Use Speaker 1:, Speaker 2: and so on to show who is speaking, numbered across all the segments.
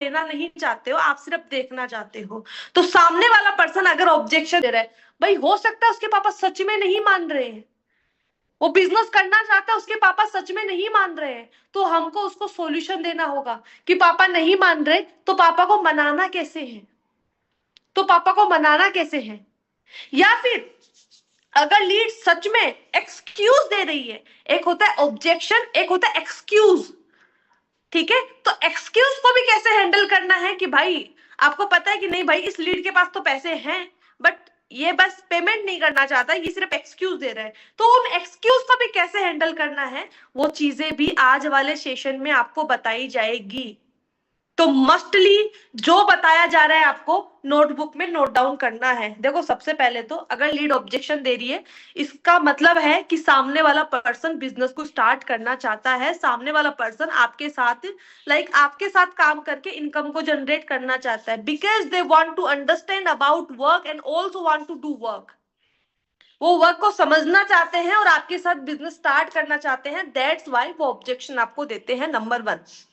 Speaker 1: लेना नहीं चाहते हो, आप सिर्फ देखना चाहते हो। तो सामने वाला पर्सन अगर ऑब्जेक्शन दे रहा है, भाई हो सकता है उसके पापा सच में नहीं मान रहे हैं, वो बिजनेस करना चाहता है, उसके पापा सच में नहीं मान रहे हैं, तो हमको उसको सॉल्यूशन देना होगा कि पापा नहीं मान रहे, तो पापा को मनाना कैसे है, तो पापा को मनाना कैसे है। या फिर अगर लीड सच में एक्सक्यूज दे रही है, एक होता है ऑब्जेक्शन, एक होता है एक्सक्यूज, ठीक है, तो एक्सक्यूज को भी कैसे हैंडल करना है कि भाई आपको पता है कि नहीं भाई इस लीड के पास तो पैसे हैं, बट ये बस पेमेंट नहीं करना चाहता, ये सिर्फ एक्सक्यूज दे रहा है, तो उन एक्सक्यूज को भी कैसे हैंडल करना है, वो चीजें भी आज वाले सेशन में आपको बताई जाएगी। तो मस्टली जो बताया जा रहा है आपको नोटबुक में नोट डाउन करना है। देखो सबसे पहले तो अगर लीड ऑब्जेक्शन दे रही है, इसका मतलब है कि सामने वाला पर्सन बिजनेस को स्टार्ट करना चाहता है, सामने वाला पर्सन आपके साथ आपके साथ काम करके इनकम को जनरेट करना चाहता है, because they want to understand about work and also want to do work. वो वर्क को समझना चाहते हैं और आपके साथ बिजनेस स्टार्ट करना चाहते हैं, दैट्स वाई वो ऑब्जेक्शन आपको देते हैं। Number 1,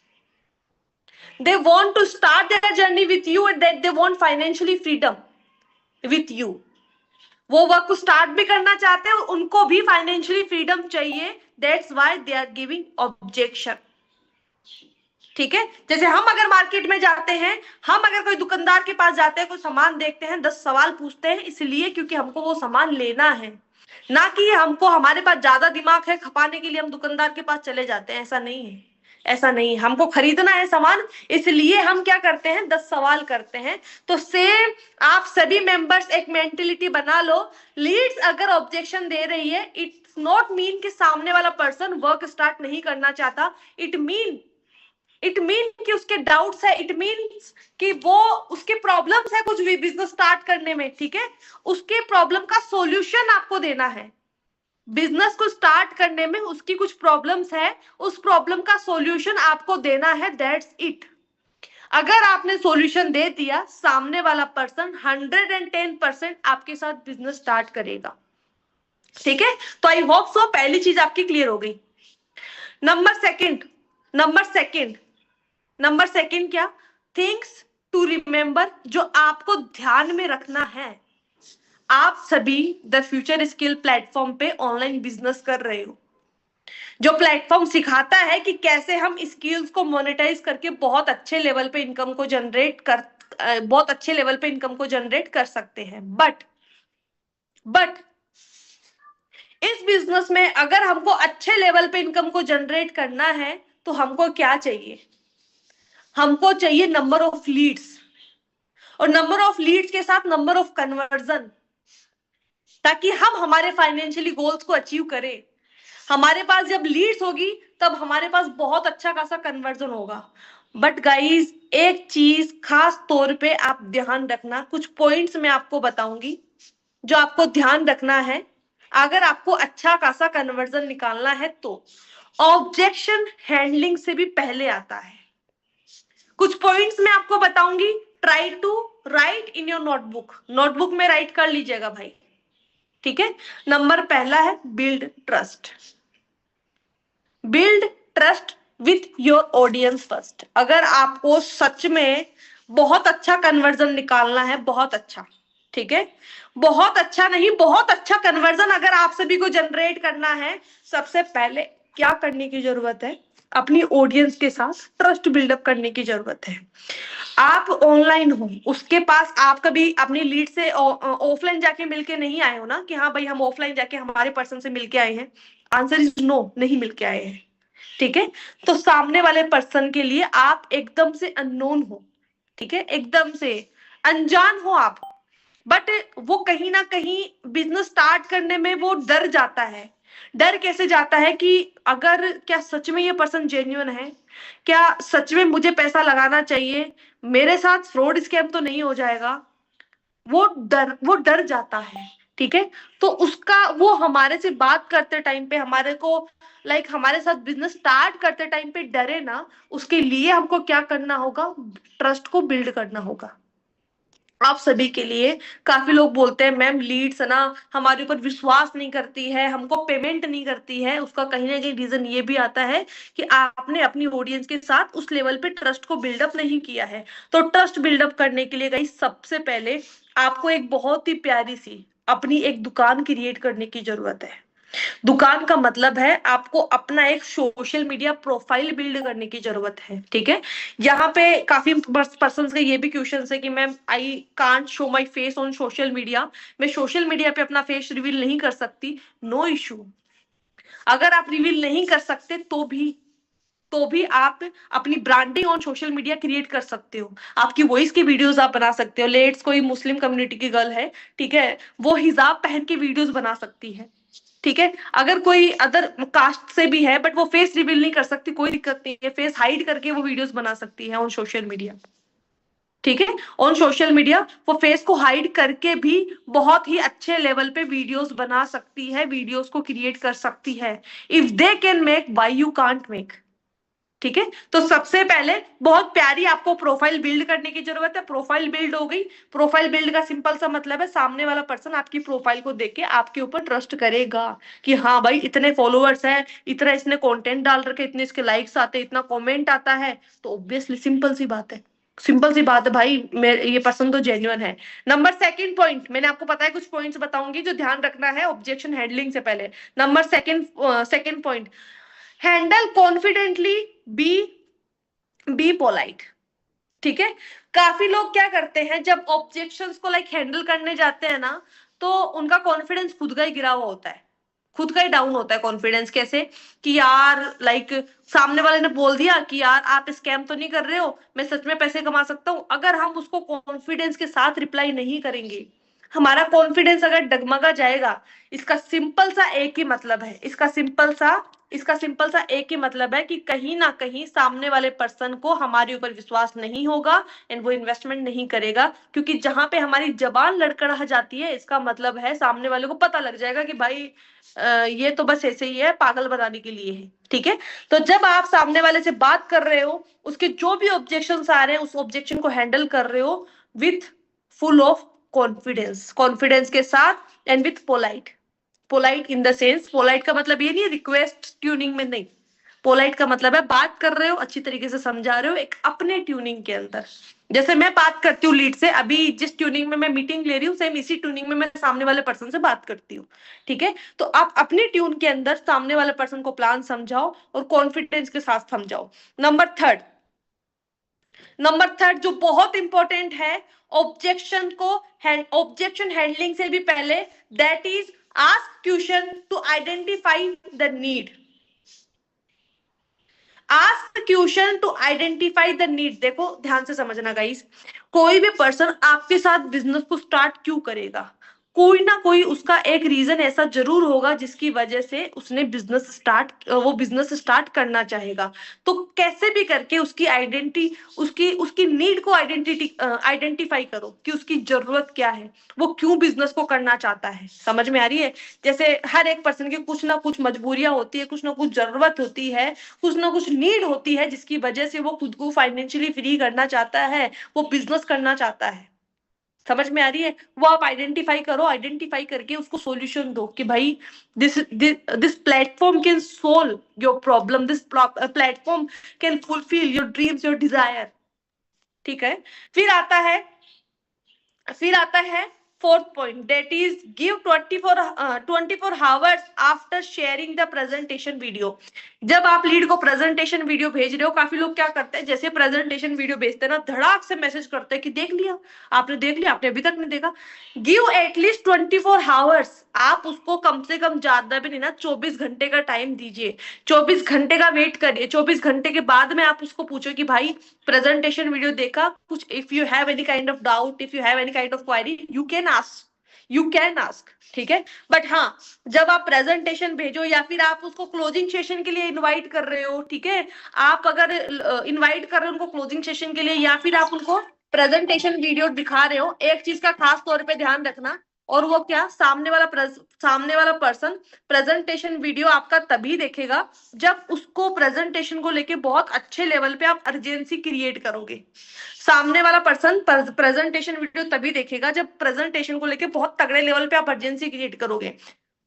Speaker 1: they want to start their journey with you and that they want financially freedom with you। वो वर्क को स्टार्ट भी करना चाहते हैं और उनको भी फाइनेंशियली फ्रीडम चाहिए, that's why they are giving objection. ठीक है, जैसे हम अगर मार्केट में जाते हैं, हम अगर कोई दुकानदार के पास जाते हैं, कोई सामान देखते हैं, 10 सवाल पूछते हैं, इसलिए क्योंकि हमको वो सामान लेना है, ना कि हमको हमारे पास ज्यादा दिमाग है खपाने के लिए हम दुकानदार के पास चले जाते हैं। ऐसा नहीं है, ऐसा नहीं, हमको खरीदना है सामान, इसलिए हम क्या करते हैं 10 सवाल करते हैं। तो सेम आप सभी मेंबर्स एक मेंटेलिटी बना लो, लीड्स अगर ऑब्जेक्शन दे रही है, इट्स नॉट मीन कि सामने वाला पर्सन वर्क स्टार्ट नहीं करना चाहता, इट मीन कि उसके डाउट्स है, इट मीन्स कि वो उसके प्रॉब्लम्स है कुछ भी बिजनेस स्टार्ट करने में। ठीक है, उसके प्रॉब्लम का सॉल्यूशन आपको देना है, बिजनेस को स्टार्ट करने में उसकी कुछ प्रॉब्लम्स है, उस प्रॉब्लम का सॉल्यूशन आपको देना है, दैट्स इट। अगर आपने सॉल्यूशन दे दिया, सामने वाला पर्सन 110% आपके साथ बिजनेस स्टार्ट करेगा। ठीक है, तो आई होप सो पहली चीज आपकी क्लियर हो गई। नंबर सेकंड क्या, थिंग्स टू रिमेंबर, जो आपको ध्यान में रखना है। आप सभी द फ्यूचर स्किल प्लेटफॉर्म पे ऑनलाइन बिजनेस कर रहे हो, जो प्लेटफॉर्म सिखाता है कि कैसे हम स्किल्स को मोनेटाइज करके बहुत अच्छे लेवल पे इनकम को जनरेट कर सकते हैं। बट इस बिजनेस में अगर हमको अच्छे लेवल पे इनकम को जनरेट करना है, तो हमको क्या चाहिए, हमको चाहिए नंबर ऑफ लीड्स, और नंबर ऑफ लीड्स के साथ नंबर ऑफ कन्वर्जन, ताकि हम हमारे फाइनेंशियली गोल्स को अचीव करें। हमारे पास जब लीड्स होगी, तब हमारे पास बहुत अच्छा खासा कन्वर्जन होगा। बट गाइस, एक चीज खास तौर पे आप ध्यान रखना, कुछ पॉइंट्स मैं आपको बताऊंगी जो आपको ध्यान रखना है अगर आपको अच्छा खासा कन्वर्जन निकालना है। तो ऑब्जेक्शन हैंडलिंग से भी पहले आता है। कुछ पॉइंट्स मैं आपको बताऊंगी, try to write in your notebook में राइट कर लीजिएगा भाई। ठीक है, नंबर पहला है build trust with your audience first. अगर आपको सच में बहुत अच्छा कन्वर्जन निकालना है, बहुत अच्छा, ठीक है, बहुत अच्छा नहीं, बहुत अच्छा कन्वर्जन अगर आप सभी को जनरेट करना है, सबसे पहले क्या करने की जरूरत है, अपनी ऑडियंस के साथ ट्रस्ट बिल्डअप करने की जरूरत है। आप ऑनलाइन हो, उसके पास आप कभी अपनी लीड से ऑफलाइन जाके मिलके नहीं आए हो ना, कि हाँ भाई हम ऑफलाइन जाके हमारे पर्सन से मिलके आए हैं। आंसर इज नो, नहीं मिलके आए हैं। ठीक है, तो सामने वाले पर्सन के लिए आप एकदम से अननोन हो, ठीक है, एकदम से अनजान हो आप, बट वो कहीं ना कहीं बिजनेस स्टार्ट करने में वो डर जाता है। डर कैसे जाता है कि अगर क्या सच में ये पर्सन जेन्युइन है, क्या सच में मुझे पैसा लगाना चाहिए, मेरे साथ फ्रॉड स्कैम तो नहीं हो जाएगा, वो डर जाता है। ठीक है, तो उसका वो हमारे से बात करते टाइम पे, हमारे को हमारे साथ बिजनेस स्टार्ट करते टाइम पे डरे ना, उसके लिए हमको क्या करना होगा, ट्रस्ट को बिल्ड करना होगा। आप सभी के लिए। काफी लोग बोलते हैं मैम लीड्स है ना हमारे ऊपर विश्वास नहीं करती है, हमको पेमेंट नहीं करती है। उसका कहीं ना कहीं रीजन ये भी आता है कि आपने अपनी ऑडियंस के साथ उस लेवल पे ट्रस्ट को बिल्डअप नहीं किया है। तो ट्रस्ट बिल्डअप करने के लिए गाइस सबसे पहले आपको एक बहुत ही प्यारी सी अपनी एक दुकान क्रिएट करने की जरूरत है। दुकान का मतलब है आपको अपना एक सोशल मीडिया प्रोफाइल बिल्ड करने की जरूरत है। ठीक है, यहाँ पे काफी पर्सन का ये भी क्वेश्चन है कि ma'am I can't show my face on social media, मैं सोशल मीडिया पे अपना फेस रिवील नहीं कर सकती। नो इशू, अगर आप रिवील नहीं कर सकते तो भी आप अपनी branding on social media create कर सकते हो। आपकी वॉइस की वीडियोस आप बना सकते हो। लेट्स कोई मुस्लिम कम्युनिटी की गर्ल है, ठीक है, वो हिजाब पहन के वीडियोस बना सकती है। ठीक है, अगर कोई अदर कास्ट से भी है बट वो फेस रिवील नहीं कर सकती, कोई दिक्कत नहीं है, फेस हाइड करके वो वीडियोस बना सकती है ऑन सोशल मीडिया। ठीक है, ऑन सोशल मीडिया वो फेस को हाइड करके भी बहुत ही अच्छे लेवल पे वीडियोस बना सकती है, वीडियोस को क्रिएट कर सकती है। If they can make, why you can't make. ठीक है, तो सबसे पहले बहुत प्यारी आपको प्रोफाइल बिल्ड करने की जरूरत है। प्रोफाइल बिल्ड हो गई। प्रोफाइल बिल्ड का सिंपल सा मतलब है सामने वाला पर्सन आपकी प्रोफाइल को देख के आपके ऊपर ट्रस्ट करेगा कि हाँ भाई इतने फॉलोअर्स है, इतना इसने कंटेंट डाल रखे, इतने इसके लाइक्स आते हैं, इतना कमेंट आता है, तो ऑब्वियसली सिंपल सी बात है, सिंपल सी बात है भाई, ये पर्सन तो जेन्युइन है। नंबर सेकंड पॉइंट, मैंने आपको पता है कुछ पॉइंट्स बताऊंगी जो ध्यान रखना है ऑब्जेक्शन हैंडलिंग से पहले। Number second point, handle confidently, be be polite. ठीक है, काफी लोग क्या करते हैं जब ऑब्जेक्शंस को लाइक हैंडल करने जाते हैं ना, तो उनका कॉन्फिडेंस खुद का ही गिरा हुआ होता है, खुद का ही डाउन होता है कॉन्फिडेंस। कैसे कि यार लाइक सामने वाले ने बोल दिया कि यार आप स्कैम तो नहीं कर रहे हो, मैं सच में पैसे कमा सकता हूं। अगर हम उसको कॉन्फिडेंस के साथ रिप्लाई नहीं करेंगे, हमारा कॉन्फिडेंस अगर डगमगा जाएगा, इसका सिंपल सा एक ही मतलब है, इसका सिंपल सा एक ही मतलब है कि कहीं ना कहीं सामने वाले पर्सन को हमारे ऊपर विश्वास नहीं होगा एंड वो इन्वेस्टमेंट नहीं करेगा। क्योंकि जहां पे हमारी जबान लड़खड़ा जाती है, इसका मतलब है सामने वाले को पता लग जाएगा कि भाई ये तो बस ऐसे ही है, पागल बनाने के लिए है। ठीक है, तो जब आप सामने वाले से बात कर रहे हो, उसके जो भी ऑब्जेक्शन आ रहे हैं उस ऑब्जेक्शन को हैंडल कर रहे हो with full of confidence, confidence के साथ and with polite. Polite in the sense, polite का मतलब ये नहीं है रिक्वेस्ट ट्यूनिंग में, नहीं। पोलाइट का मतलब है बात कर रहे हो, अच्छी तरीके से समझा रहे हो, एक अपने ट्यूनिंग के अंदर। जैसे मैं बात करती हूँ लीड से, अभी जिस ट्यूनिंग में मैं मीटिंग ले रही हूँ, सेम इसी ट्यूनिंग में मैं सामने वाले पर्सन से बात करती हूँ। ठीक है, तो आप अपने ट्यून के अंदर सामने वाले पर्सन को प्लान समझाओ और कॉन्फिडेंस के साथ समझाओ। नंबर थर्ड जो बहुत इंपॉर्टेंट है, ऑब्जेक्शन को ऑब्जेक्शन हैंडलिंग से भी पहले, that is ask question to identify the need. Ask question to identify the need. देखो ध्यान से समझना गाइस, कोई भी पर्सन आपके साथ बिजनेस को स्टार्ट क्यों करेगा, कोई ना कोई उसका एक रीजन ऐसा जरूर होगा जिसकी वजह से उसने बिजनेस स्टार्ट करना चाहेगा। तो कैसे भी करके उसकी आइडेंटिटी, उसकी उसकी नीड को आइडेंटिफाई करो कि उसकी जरूरत क्या है, वो क्यों बिजनेस को करना चाहता है। समझ में आ रही है? जैसे हर एक पर्सन की कुछ ना कुछ मजबूरियां होती है, कुछ ना कुछ जरूरत होती है, कुछ ना कुछ नीड होती है, जिसकी वजह से वो खुद को फाइनेंशियली फ्री करना चाहता है, वो बिजनेस करना चाहता है। समझ में आ रही है? वो आप आइडेंटिफाई करो, आइडेंटिफाई करके उसको सॉल्यूशन दो कि भाई this platform can solve your problem, this platform can fulfil your dreams, your desire. ठीक है, फिर आता है फिर आता है fourth point, that is give 24 hours after sharing the presentation video. जब आप लीड को प्रेजेंटेशन वीडियो भेज रहे हो, काफी लोग क्या करते हैं जैसे प्रेजेंटेशन वीडियो भेजते हैं ना, धड़ाक से मैसेज करते हैं कि देख लिया, आपने देख लिया, आपने अभी तक नहीं देखा। गिव एटलीस्ट 24 आवर्स, आप उसको कम से कम ज्यादा भी नहीं ना 24 घंटे का टाइम दीजिए। 24 घंटे का वेट करिए, 24 घंटे के बाद में आप उसको पूछो कि भाई प्रेजेंटेशन वीडियो देखा कुछ, if you have any kind of doubt, if you have any kind of query, you can ask. ठीक है, बट हाँ, जब आप प्रेजेंटेशन भेजो या फिर आप उसको क्लोजिंग सेशन के लिए इनवाइट कर रहे हो, ठीक है, आप अगर इनवाइट कर रहे हो उनको क्लोजिंग सेशन के लिए या फिर आप उनको प्रेजेंटेशन वीडियो दिखा रहे हो, एक चीज का खास तौर पे ध्यान रखना, और वो क्या, सामने वाला पर्सन प्रेजेंटेशन वीडियो आपका तभी देखेगा जब उसको प्रेजेंटेशन को लेके बहुत अच्छे लेवल पे आप अर्जेंसी क्रिएट करोगे। सामने वाला पर्सन प्रेजेंटेशन वीडियो तभी देखेगा जब प्रेजेंटेशन को लेके बहुत तगड़े लेवल पे आप अर्जेंसी क्रिएट करोगे।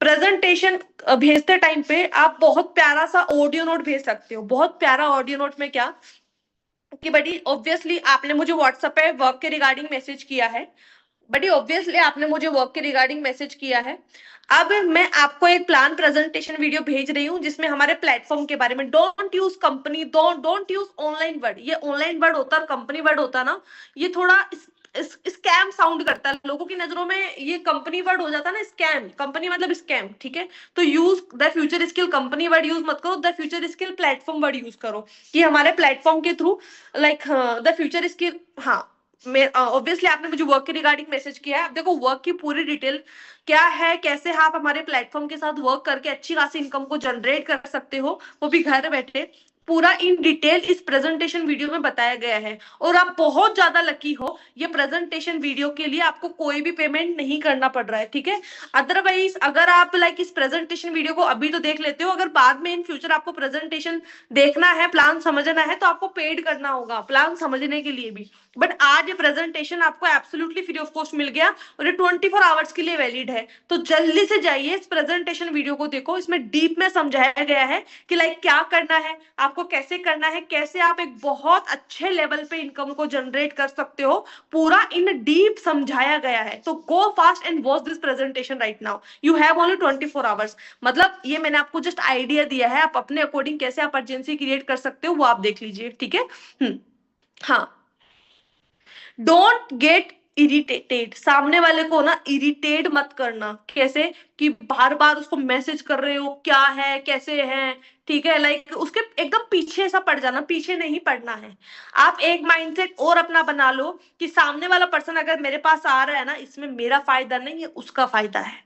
Speaker 1: प्रेजेंटेशन भेजते टाइम पे आप बहुत प्यारा सा ऑडियो नोट भेज सकते हो। बहुत प्यारा ऑडियो नोट में क्या कि बड़ी ऑब्वियसली आपने मुझे व्हाट्सएप पे वर्क के रिगार्डिंग मैसेज किया है, बड़ी ऑब्वियसली आपने मुझे वर्क के रिगार्डिंग मैसेज किया है। अब मैं आपको एक प्लान प्रेजेंटेशन वीडियो भेज रही हूँ जिसमें हमारे प्लेटफॉर्म के बारे में, don't use company, don't use online word. ये ऑनलाइन वर्ड होता है, कंपनी वर्ड होता ना, ये थोड़ा स्कैम साउंड करता है लोगों की नजरों में। ये कंपनी वर्ड हो जाता है ना, स्कैम, कंपनी मतलब स्कैम, ठीक है। तो use the future skill company word use मत करो, the future skill platform word use करो कि हमारे प्लेटफॉर्म के through like the future skill. हाँ, ऑब्वियसली आपने मुझे वर्क के रिगार्डिंग मैसेज किया है। अब देखो वर्क की पूरी डिटेल क्या है, कैसे आप हमारे प्लेटफॉर्म के साथ वर्क करके अच्छी खासी इनकम को जनरेट कर सकते हो, वो भी घर बैठे, पूरा इन डिटेल इस प्रेजेंटेशन वीडियो में बताया गया है। और आप बहुत ज्यादा लकी हो, ये प्रेजेंटेशन वीडियो के लिए आपको कोई भी पेमेंट नहीं करना पड़ रहा है, ठीक है। अदरवाइज अगर आप लाइक इस प्रेजेंटेशन वीडियो को अभी तो देख लेते हो, अगर बाद में इन फ्यूचर आपको प्रेजेंटेशन देखना है, प्लान समझना है, तो आपको पेड करना होगा प्लान समझने के लिए भी। बट आज ये प्रेजेंटेशन आपको एब्सोल्युटली फ्री ऑफ कॉस्ट मिल गया और ये 24 आवर्स के लिए वैलिड है। तो जल्दी से जाइए इस प्रेजेंटेशन वीडियो को देखो, इसमें डीप में समझाया गया है कि लाइक क्या करना है आपको, कैसे करना है, कैसे आप एक बहुत अच्छे लेवल पे इनकम को जनरेट कर सकते हो, पूरा इन डीप समझाया गया है। तो गो fast and watch this presentation right now, you have only 24 hours. मतलब ये मैंने आपको जस्ट आइडिया दिया है, आप अपने अकॉर्डिंग कैसे आप अर्जेंसी क्रिएट कर सकते हो वो आप देख लीजिए, ठीक है। हाँ, डोंट गेट इरिटेटेड, सामने वाले को ना इरिटेट मत करना। कैसे कि बार बार उसको मैसेज कर रहे हो क्या है कैसे है, ठीक है, लाइक उसके एकदम पीछे सा पड़ जाना, पीछे नहीं पड़ना है। आप एक माइंडसेट और अपना बना लो कि सामने वाला पर्सन अगर मेरे पास आ रहा है ना, इसमें मेरा फायदा नहीं है, उसका फायदा है।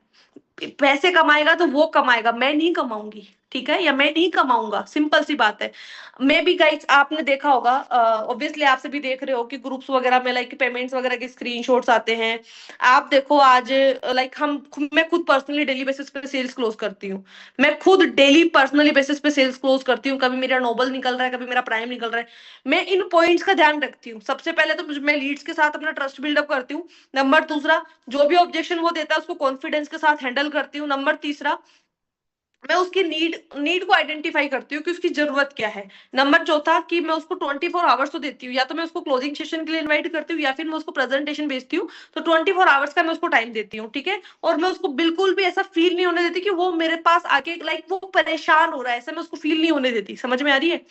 Speaker 1: पैसे कमाएगा तो वो कमाएगा, मैं नहीं कमाऊंगी, ठीक है, या मैं नहीं कमाऊंगा, सिंपल सी बात है। मे बी गाइस आपने देखा होगा, ऑब्वियसली आप सभी देख रहे हो कि ग्रुप्स वगैरह में लाइक पेमेंट्स वगैरह के स्क्रीनशॉट्स आते हैं। आप देखो आज लाइक मैं खुद पर्सनली डेली बेसिस पे सेल्स क्लोज करती हूँ। मैं खुद डेली पर्सनली बेसिस पे सेल्स क्लोज करती हूँ। कभी मेरा नोबल निकल रहा है, कभी मेरा प्राइम निकल रहा है। मैं इन पॉइंट्स का ध्यान रखती हूँ। सबसे पहले तो मैं लीड्स के साथ अपना ट्रस्ट बिल्डअप करती हूँ। नंबर दूसरा, जो भी ऑब्जेक्शन वो देता है उसको कॉन्फिडेंस के साथ हैंडल करती हूँ। नंबर तीसरा, मैं उसकी नीड को आइडेंटिफाई करती हूँ कि उसकी जरूरत क्या है। नंबर चौथा कि मैं उसको 24 आवर्स तो देती हूँ, या तो मैं उसको क्लोजिंग सेशन के लिए इनवाइट करती हूँ या फिर मैं उसको प्रेजेंटेशन भेजती हूँ, तो 24 आवर्स का मैं उसको टाइम देती हूँ, ठीक है। और मैं उसको बिल्कुल भी ऐसा फील नहीं होने देती कि वो मेरे पास आके लाइक वो परेशान हो रहा है, ऐसा मैं उसको फील नहीं होने देती। समझ में आ रही है?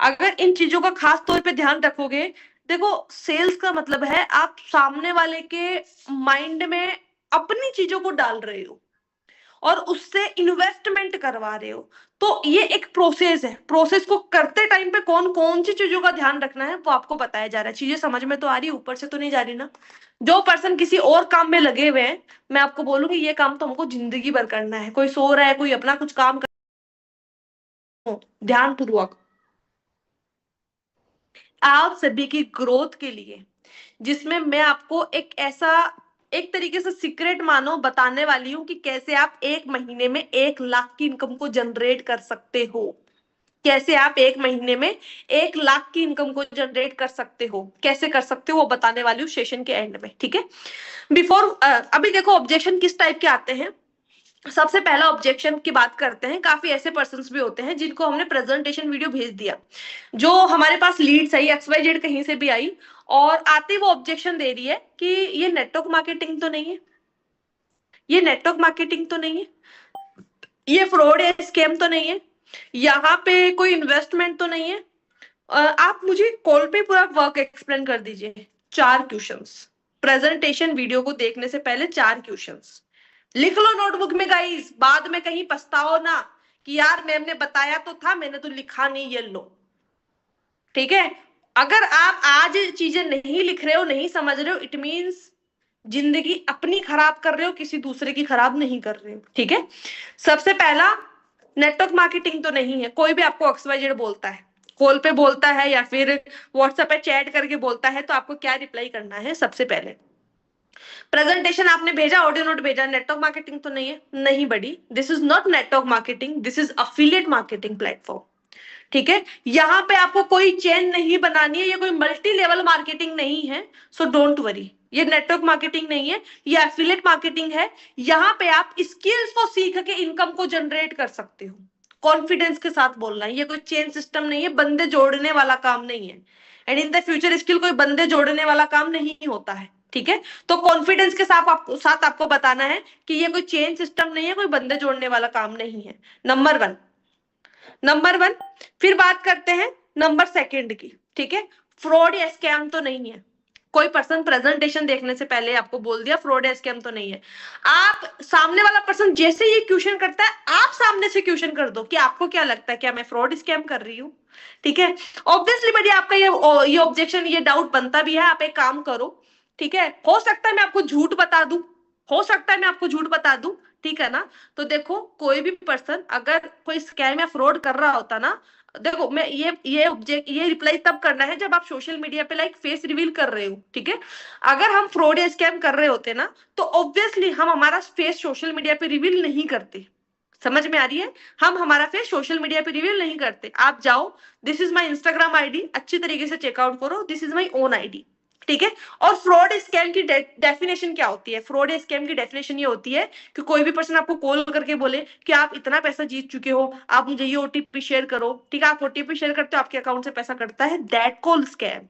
Speaker 1: अगर इन चीजों का खास तौर पे ध्यान रखोगे, देखो सेल्स का मतलब है आप सामने वाले के माइंड में अपनी चीजों को डाल रहे हो और उससे इन्वेस्टमेंट करवा रहे हो। तो ये एक प्रोसेस है, प्रोसेस को करते टाइम पे कौन कौन सी चीजों का ध्यान रखना है वो आपको बताया जा रहा है। चीजें समझ में तो आ रही है, ऊपर से तो नहीं जा रही ना। जो पर्सन किसी और काम में लगे हुए हैं, मैं आपको बोलूंगी ये काम तो हमको जिंदगी भर करना है। कोई सो रहा है, कोई अपना कुछ काम कर, ध्यान पूर्वक आप सभी की ग्रोथ के लिए, जिसमें मैं आपको एक ऐसा एक तरीके से सीक्रेट मानो बताने वाली हूँ कि कैसे आप एक महीने में 1 लाख की इनकम को जनरेट कर सकते हो। कैसे आप एक महीने में 1 लाख की इनकम को जनरेट कर सकते हो, कैसे कर सकते हो वो बताने वाली हूँ सेशन के एंड में, ठीक है। बिफोर अभी देखो ऑब्जेक्शन किस टाइप के आते हैं। सबसे पहला ऑब्जेक्शन की बात करते हैं। काफी ऐसे पर्संस भी होते हैं जिनको हमने प्रेजेंटेशन वीडियो भेज दिया, जो हमारे पास लीड्स आई XYZ कहीं से भी आई, और आते वो ऑब्जेक्शन दे रही है कि ये नेटवर्क मार्केटिंग तो नहीं है, ये नेटवर्क मार्केटिंग तो नहीं है, ये फ्रॉड या स्कैम तो नहीं है, यहाँ पे कोई इन्वेस्टमेंट तो नहीं है। आप मुझे कॉल पे पूरा वर्क एक्सप्लेन कर दीजिए। 4 क्वेश्चंस, प्रेजेंटेशन वीडियो को देखने से पहले 4 क्वेश्चंस लिख लो नोटबुक में गाइस, बाद में कहीं पछताओ ना कि यार मैम ने बताया तो था, मैंने तो लिखा नहीं। ये लो, ठीक है। अगर आप आज चीजें नहीं लिख रहे हो, नहीं समझ रहे हो, इट मीन्स जिंदगी अपनी खराब कर रहे हो, किसी दूसरे की खराब नहीं कर रहे हो, ठीक है। सबसे पहला, नेटवर्क मार्केटिंग तो नहीं है। कोई भी आपको XYZ बोलता है, कॉल पे बोलता है या फिर व्हाट्सएप पे चैट करके बोलता है, तो आपको क्या रिप्लाई करना है? सबसे पहले प्रेजेंटेशन आपने भेजा, ऑडियो नोट भेजा, नेटवर्क मार्केटिंग तो नहीं है? नहीं बड़ी, this is not network marketing, this is affiliate marketing platform. ठीक है, यहाँ पे आपको कोई चेन नहीं बनानी है, ये कोई मल्टी लेवल मार्केटिंग नहीं है, सो डोंट वरी। ये नेटवर्क मार्केटिंग नहीं है, ये एफिलिएट मार्केटिंग है। यहाँ पे आप स्किल्स को सीख के इनकम को जनरेट कर सकते हो। कॉन्फिडेंस के साथ बोलना है, ये कोई चेन सिस्टम नहीं है, बंदे जोड़ने वाला काम नहीं है। And in the future skill कोई बंदे जोड़ने वाला काम नहीं होता है। ठीक है, तो कॉन्फिडेंस के साथ आपको बताना है कि ये कोई चेन सिस्टम नहीं है, कोई बंदे जोड़ने वाला काम नहीं है। Number one, number one. फिर बात करते हैं नंबर सेकंड की। ठीक है, फ्रॉड या स्कैम तो नहीं है। कोई पर्सन प्रेजेंटेशन देखने से पहले आपको बोल दिया फ्रॉड या स्कैम तो नहीं है। आप सामने वाला पर्सन जैसे ये क्वेश्चन करता है, आप सामने से क्वेश्चन कर दो कि आपको क्या लगता है, क्या मैं फ्रॉड स्कैम कर रही हूँ? ठीक है, ऑब्वियसली बड़ी आपका ये ऑब्जेक्शन, ये डाउट बनता भी है। आप एक काम करो, ठीक है, हो सकता है मैं आपको झूठ बता दूं, हो सकता है मैं आपको झूठ बता दूं, ठीक है ना? तो देखो, कोई भी पर्सन अगर कोई स्कैम या फ्रॉड कर रहा होता ना, देखो मैं ये रिप्लाई तब करना है जब आप सोशल मीडिया पे लाइक फेस रिवील कर रहे हो। ठीक है, अगर हम फ्रॉड या स्कैम कर रहे होते ना, तो ऑब्वियसली हम हमारा फेस सोशल मीडिया पे रिवील नहीं करते। समझ में आ रही है? हम हमारा फेस सोशल मीडिया पे रिवील नहीं करते। आप जाओ, this is my Instagram ID, अच्छी तरीके से चेकआउट करो, this is my own ID. ठीक है, और फ्रॉड स्कैम की डेफिनेशन क्या होती है? फ्रॉड स्कैम की डेफिनेशन ये होती है कि कोई भी पर्सन आपको कॉल करके बोले कि आप इतना पैसा जीत चुके हो, आप मुझे ये ओटीपी शेयर करो। ठीक है, आप ओटीपी शेयर करते हो, आपके अकाउंट से पैसा कटता है, दैट कॉल स्कैम।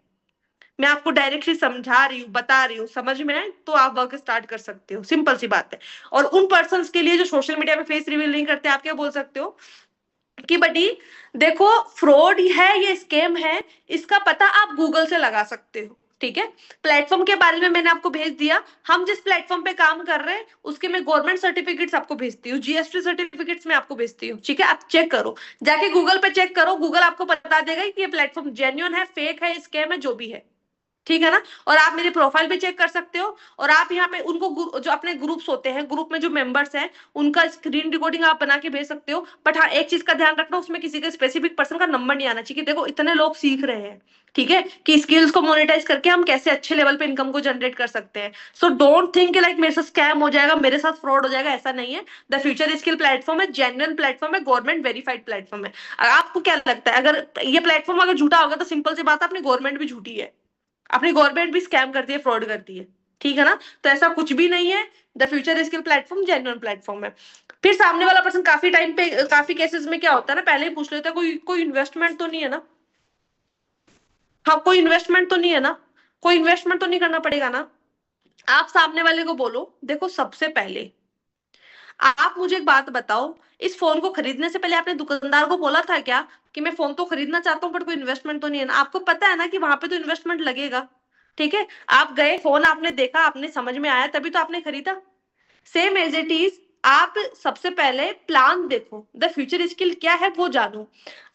Speaker 1: मैं आपको डायरेक्टली समझा रही हूँ, बता रही हूँ, समझ में आए तो आप वर्क स्टार्ट कर सकते हो, सिंपल सी बात है। और उन पर्सन के लिए जो सोशल मीडिया पे फेस रिवील नहीं करते, आप क्या बोल सकते हो कि बडी देखो, फ्रॉड है, ये स्कैम है, इसका पता आप गूगल से लगा सकते हो। ठीक है, प्लेटफॉर्म के बारे में मैंने आपको भेज दिया। हम जिस प्लेटफॉर्म पे काम कर रहे हैं उसके मैं गवर्नमेंट सर्टिफिकेट्स आपको भेजती हूँ, जीएसटी सर्टिफिकेट्स मैं आपको भेजती हूँ। ठीक है, आप चेक करो, जाके गूगल पे चेक करो, गूगल आपको बता देगा कि ये प्लेटफॉर्म जेन्युइन है, फेक है, स्कैम है, जो भी है। ठीक है ना? और आप मेरे प्रोफाइल पे चेक कर सकते हो, और आप यहाँ पे उनको जो अपने ग्रुप्स होते हैं, ग्रुप में जो मेंबर्स हैं, उनका स्क्रीन रिकॉर्डिंग आप बना के भेज सकते हो। बट हाँ, एक चीज का ध्यान रखना, उसमें किसी के स्पेसिफिक पर्सन का नंबर नहीं आना चाहिए। देखो, इतने लोग सीख रहे हैं, ठीक है, कि स्किल्स को मोनेटाइज करके हम कैसे अच्छे लेवल पे इनकम को जनरेट कर सकते हैं। सो डोंट थिंक लाइक मेरे साथ स्कैम हो जाएगा, मेरे साथ फ्रॉड हो जाएगा, ऐसा नहीं है। द फ्यूचर स्किल प्लेटफॉर्म है, जेन्युइन प्लेटफॉर्म है, गवर्नमेंट वेरीफाइड प्लेटफॉर्म है। आपको क्या लगता है, अगर ये प्लेटफॉर्म अगर झूठा होगा तो सिंपल सी बात है, अपनी गवर्नमेंट भी झूठी है, अपनी गवर्नमेंट भी स्कैम करती है, फ्रॉड करती है। ठीक है ना? तो ऐसा कुछ भी नहीं है, the future skill platform genuine platform है। फिर सामने वाला पर्सन काफी टाइम पे, काफी केसेस में क्या होता है ना, पहले ही पूछ लेता है कोई कोई इन्वेस्टमेंट तो नहीं है ना? हाँ, कोई इन्वेस्टमेंट तो नहीं है ना? कोई इन्वेस्टमेंट तो नहीं करना पड़ेगा ना? आप सामने वाले को बोलो, देखो सबसे पहले आप मुझे एक बात बताओ, इस फोन को खरीदने से पहले आपने दुकानदार को बोला था क्या कि मैं फोन तो खरीदना चाहता हूँ बट कोई इन्वेस्टमेंट तो नहीं है ना? आपको पता है ना कि वहां पे तो इन्वेस्टमेंट लगेगा। ठीक है, आप गए, फोन आपने देखा, आपने समझ में आया, तभी तो आपने खरीदा। सेम एज इट इज, आप सबसे पहले प्लान देखो, द फ्यूचर स्किल क्या है वो जानो।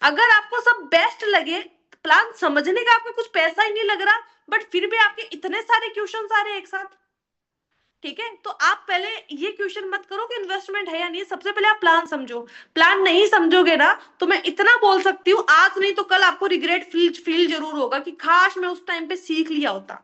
Speaker 1: अगर आपको सब बेस्ट लगे, प्लान समझने का आपको कुछ पैसा ही नहीं लग रहा, बट फिर भी आपके इतने सारे क्वेश्चन आ रहे हैं एक साथ, ठीक है, तो आप पहले ये क्वेश्चन मत करो कि इन्वेस्टमेंट है या नहीं, सबसे पहले आप प्लान समझो। प्लान नहीं समझोगे ना, तो मैं इतना बोल सकती हूँ, आज नहीं तो कल आपको रिग्रेट फील जरूर होगा कि काश मैं उस टाइम पे सीख लिया होता।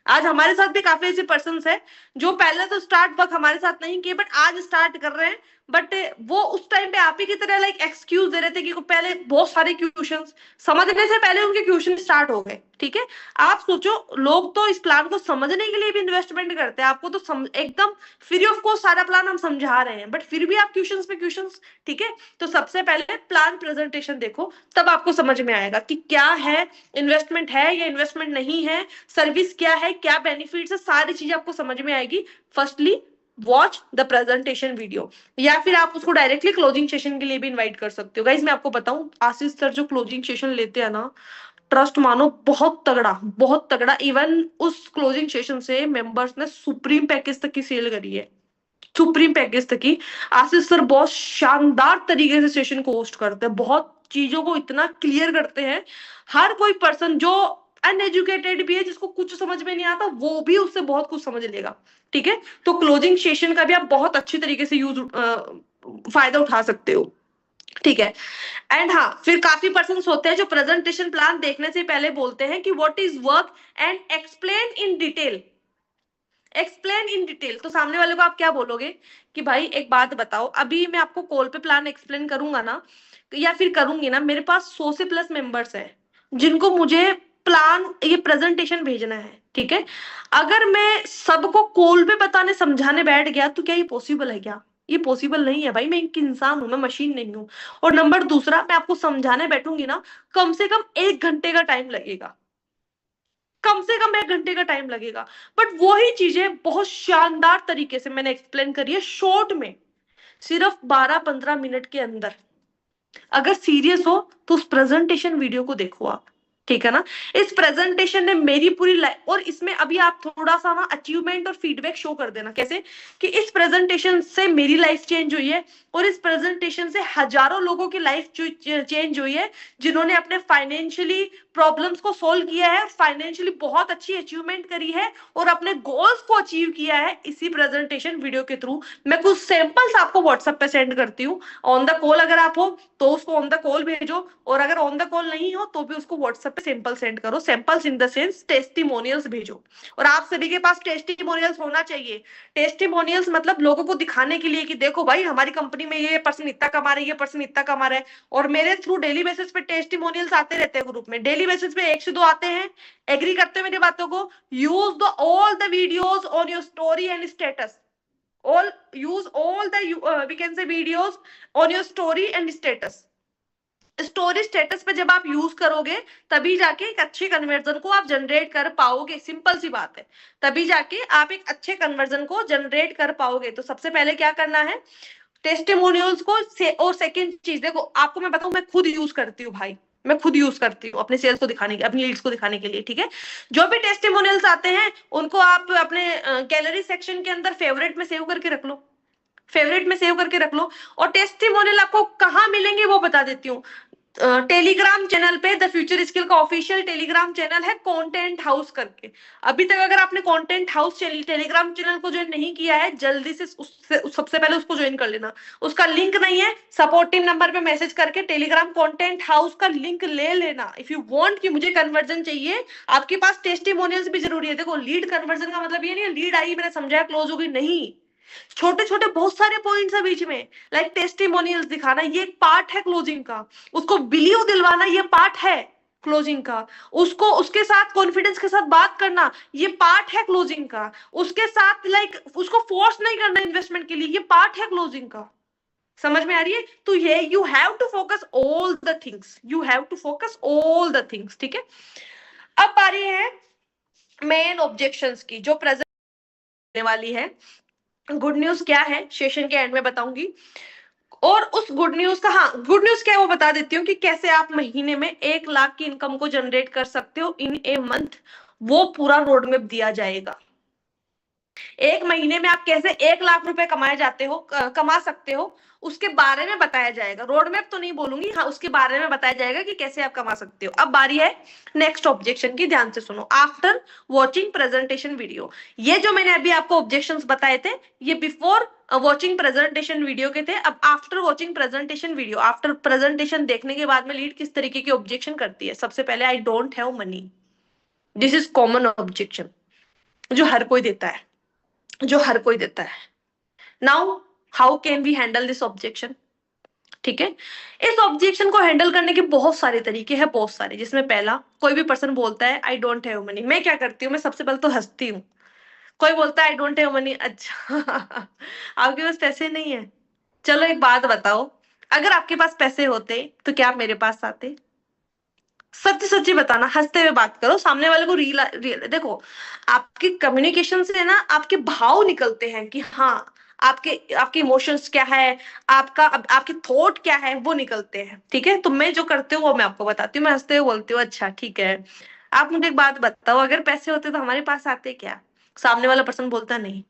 Speaker 1: आज हमारे साथ भी काफी ऐसे पर्सन है जो पहले तो स्टार्ट वर्क हमारे साथ नहीं किए, बट आज स्टार्ट कर रहे हैं। बट वो उस टाइम पे आप ही की तरह लाइक एक्सक्यूज दे रहे थे कि पहले बहुत सारे क्वेश्चंस समझने से पहले उनके क्वेश्चन स्टार्ट हो गए। ठीक है, आप सोचो, लोग तो इस प्लान को समझने के लिए भी इन्वेस्टमेंट करते हैं, आपको तो एकदम फ्री ऑफ कॉस्ट सारा प्लान हम समझा रहे हैं, बट फिर भी आप क्वेश्चंस पे क्वेश्चंस। ठीक है, तो सबसे पहले प्लान प्रेजेंटेशन देखो, तब आपको समझ में आएगा कि क्या है, इन्वेस्टमेंट है या इन्वेस्टमेंट नहीं है, सर्विस क्या है, क्या बेनिफिट्स है, सारी चीजें आपको समझ में आएगी। Firstly watch the presentation video, या फिर आप उसको डायरेक्टली क्लोजिंग सेशन के लिए भी इनवाइट कर सकते हो। गाइज मैं आपको बताऊं, आशीष सर जो क्लोजिंग सेशन लेते हैं ना, ट्रस्ट मानो बहुत तगड़ा, बहुत तगड़ा। इवन उस क्लोजिंग सेशन से मेंबर्स ने सुप्रीम पैकेज तक की सेल करी है, सुप्रीम पैकेज तक की। आशीष सर बहुत शानदार तरीके से सेशन को होस्ट करते हैं, बहुत चीजों को इतना क्लियर करते हैं, हर कोई पर्सन जो अनएजुकेटेड भी है, जिसको कुछ समझ में नहीं आता, वो भी उससे बहुत कुछ समझ लेगा। ठीक है, तो क्लोजिंग सेशन का भी आप बहुत अच्छी तरीके से फायदा उठा सकते हो। ठीक है, एंड हाँ, फिर काफी पर्सन होते हैं जो प्रेजेंटेशन प्लान देखने से पहले बोलते हैं कि what is work and explain in detail, explain in detail, तो सामने वाले को आप क्या बोलोगे कि भाई एक बात बताओ, अभी मैं आपको कॉल पे प्लान एक्सप्लेन करूंगा ना या फिर करूंगी ना, मेरे पास 100 से प्लस मेंबर्स है जिनको मुझे प्लान ये प्रेजेंटेशन भेजना है, ठीक है। अगर मैं सबको कॉल पे बताने समझाने बैठ गया तो क्या ये पॉसिबल है? क्या ये पॉसिबल नहीं है भाई, मैं एक इंसान हूं, मैं मशीन नहीं हूं। और नंबर दूसरा, मैं आपको समझाने बैठूंगी ना, कम से कम 1 घंटे का टाइम लगेगा, कम से कम 1 घंटे का टाइम लगेगा। बट वही चीजें बहुत शानदार तरीके से मैंने एक्सप्लेन करी है शॉर्ट में, सिर्फ 12-15 मिनट के अंदर। अगर सीरियस हो तो उस प्रेजेंटेशन वीडियो को देखो आप, ठीक है ना। इस प्रेजेंटेशन ने मेरी पूरी लाइफ, और इसमें अभी आप थोड़ा सा ना अचीवमेंट और फीडबैक शो कर देना, कैसे कि इस प्रेजेंटेशन से मेरी लाइफ चेंज हुई है, और इस प्रेजेंटेशन से हजारों लोगों की लाइफ चेंज हुई है, जिन्होंने अपने फाइनेंशियली प्रॉब्लम्स को सोल्व किया है, फाइनेंशियली बहुत अच्छी अचीवमेंट करी है, और अपने गोल्स को अचीव किया है इसी प्रेजेंटेशन वीडियो के थ्रू। मैं कुछ सैंपल्स आपको व्हाट्सएप पे सेंड करती हूँ। ऑन द कॉल अगर आप हो तो उसको ऑन द कॉल भेजो, और अगर ऑन द कॉल नहीं हो तो भी उसको व्हाट्सएप पे सैंपल सेंड करो, samples in the sense testimonials भेजो। और आप सभी के पास टेस्टिमोनियल्स होना चाहिए। टेस्टिमोनियल्स मतलब लोगों को दिखाने के लिए कि देखो भाई हमारी कंपनी में ये पर्सन इतना कमा रहा है, ये पर्सन इतना कमा रहा है। और मेरे थ्रू डेली बेसिस पे टेस्टिमोनियल्स आते रहते हैं ग्रुप में, डेली बेसिस पे 1 से 2 आते हैं। एग्री करते हो मेरी बातों को? Use the all the videos on your story and status, all use all the we can say videos on your story and status। Story status पे जब आप यूज करोगे तभी जाके एक अच्छे कन्वर्जन को आप जनरेट कर पाओगे, सिंपल सी बात है। तभी जाके आप एक अच्छे कन्वर्जन को जनरेट कर पाओगे। तो सबसे पहले क्या करना है, टेस्टिमोनियल्स को और सेकंड चीज देखो, आपको मैं बताऊं, मैं खुद यूज करती हूँ भाई, मैं खुद यूज करती हूँ अपने सेल्स को दिखाने के, अपनी लीड्स को दिखाने के लिए, ठीक है। जो भी टेस्टिमोनियल्स आते हैं उनको आप अपने गैलरी सेक्शन के अंदर फेवरेट में सेव करके रख लो, फेवरेट में सेव करके रख लो। और टेस्टिमोनियल आपको कहाँ मिलेंगे वो बता देती हूँ। टेलीग्राम चैनल पे द फ्यूचर स्किल का ऑफिशियल टेलीग्राम चैनल है कंटेंट हाउस करके। अभी तक अगर आपने कंटेंट हाउस टेलीग्राम चैनल को ज्वाइन नहीं किया है, जल्दी से सबसे पहले उसको ज्वाइन कर लेना। उसका लिंक नहीं है, सपोर्ट टीम नंबर पे मैसेज करके टेलीग्राम कंटेंट हाउस का लिंक ले लेना। इफ यू वांट कि मुझे कन्वर्जन चाहिए, आपके पास टेस्टिमोनियल्स भी जरूरी है। देखो लीड कन्वर्जन का मतलब ये नहीं है लीड आई मैंने समझाया क्लोज हो गई, नहीं। छोटे छोटे बहुत सारे पॉइंट्स है बीच में, लाइक टेस्टिमोनियल्स दिखाना ये एक पार्ट है क्लोजिंग का, उसको बिलीव दिलवाना ये पार्ट है क्लोजिंग का, उसको उसके साथ कॉन्फिडेंस के साथ बात करना ये पार्ट है क्लोजिंग का, उसके साथ लाइक उसको फोर्स नहीं करना इन्वेस्टमेंट के लिए ये पार्ट है क्लोजिंग का। समझ में आ रही है? तो ये you have to focus all the things, you have to focus all the things, ठीक है। अब बारी है मेन ऑब्जेक्शंस की जो प्रेजेंट वाली है। गुड न्यूज क्या है सेशन के एंड में बताऊंगी, और उस गुड न्यूज का, हाँ गुड न्यूज क्या है वो बता देती हूँ कि कैसे आप महीने में 1 लाख की इनकम को जनरेट कर सकते हो इन ए मंथ। वो पूरा रोड मैप दिया जाएगा। एक महीने में आप कैसे 1 लाख रुपए कमाए जाते हो, कमा सकते हो, उसके बारे में बताया जाएगा। रोड मैप तो नहीं बोलूंगी, हाँ उसके बारे में बताया जाएगा कि कैसे आप कमा सकते हो। अब बारी है नेक्स्ट ऑब्जेक्शन की, ध्यान से सुनो। आफ्टर वॉचिंग प्रेजेंटेशन वीडियो, ये जो मैंने अभी आपको ऑब्जेक्शंस बताए थे ये बिफोर वॉचिंग प्रेजेंटेशन वीडियो के थे। अब after watching presentation video, after presentation देखने के बाद में लीड किस तरीके की ऑब्जेक्शन करती है। सबसे पहले आई don't have money, this is common objection जो हर कोई देता है, जो हर कोई देता है। Now how can we handle this objection, ठीक है। इस ऑब्जेक्शन को हैंडल करने के बहुत सारे तरीके हैं, बहुत सारे, जिसमें पहला, कोई भी पर्सन बोलता है आई डोंट हैव मनी, मैं क्या करती हूँ, मैं सबसे पहले तो हंसती हूँ। कोई बोलता है आई डोंट हैव मनी, अच्छा आपके पास पैसे नहीं है, चलो एक बात बताओ, अगर आपके पास पैसे होते तो क्या आप मेरे पास आते? सच्ची सच्ची बताना, हंसते हुए बात करो, सामने वाले को रियल देखो, आपकी कम्युनिकेशन से ना आपके भाव निकलते हैं कि हाँ आपके आपके इमोशंस क्या है, आपके थॉट क्या है वो निकलते हैं, ठीक है। तो मैं जो करती हूँ वो मैं आपको बताती हूँ, मैं हंसते हुए बोलती हूँ अच्छा ठीक है। आप मुझे एक बात बताओ, अगर पैसे होते तो हमारे पास आते क्या? सामने वाला पर्सन बोलता नहीं।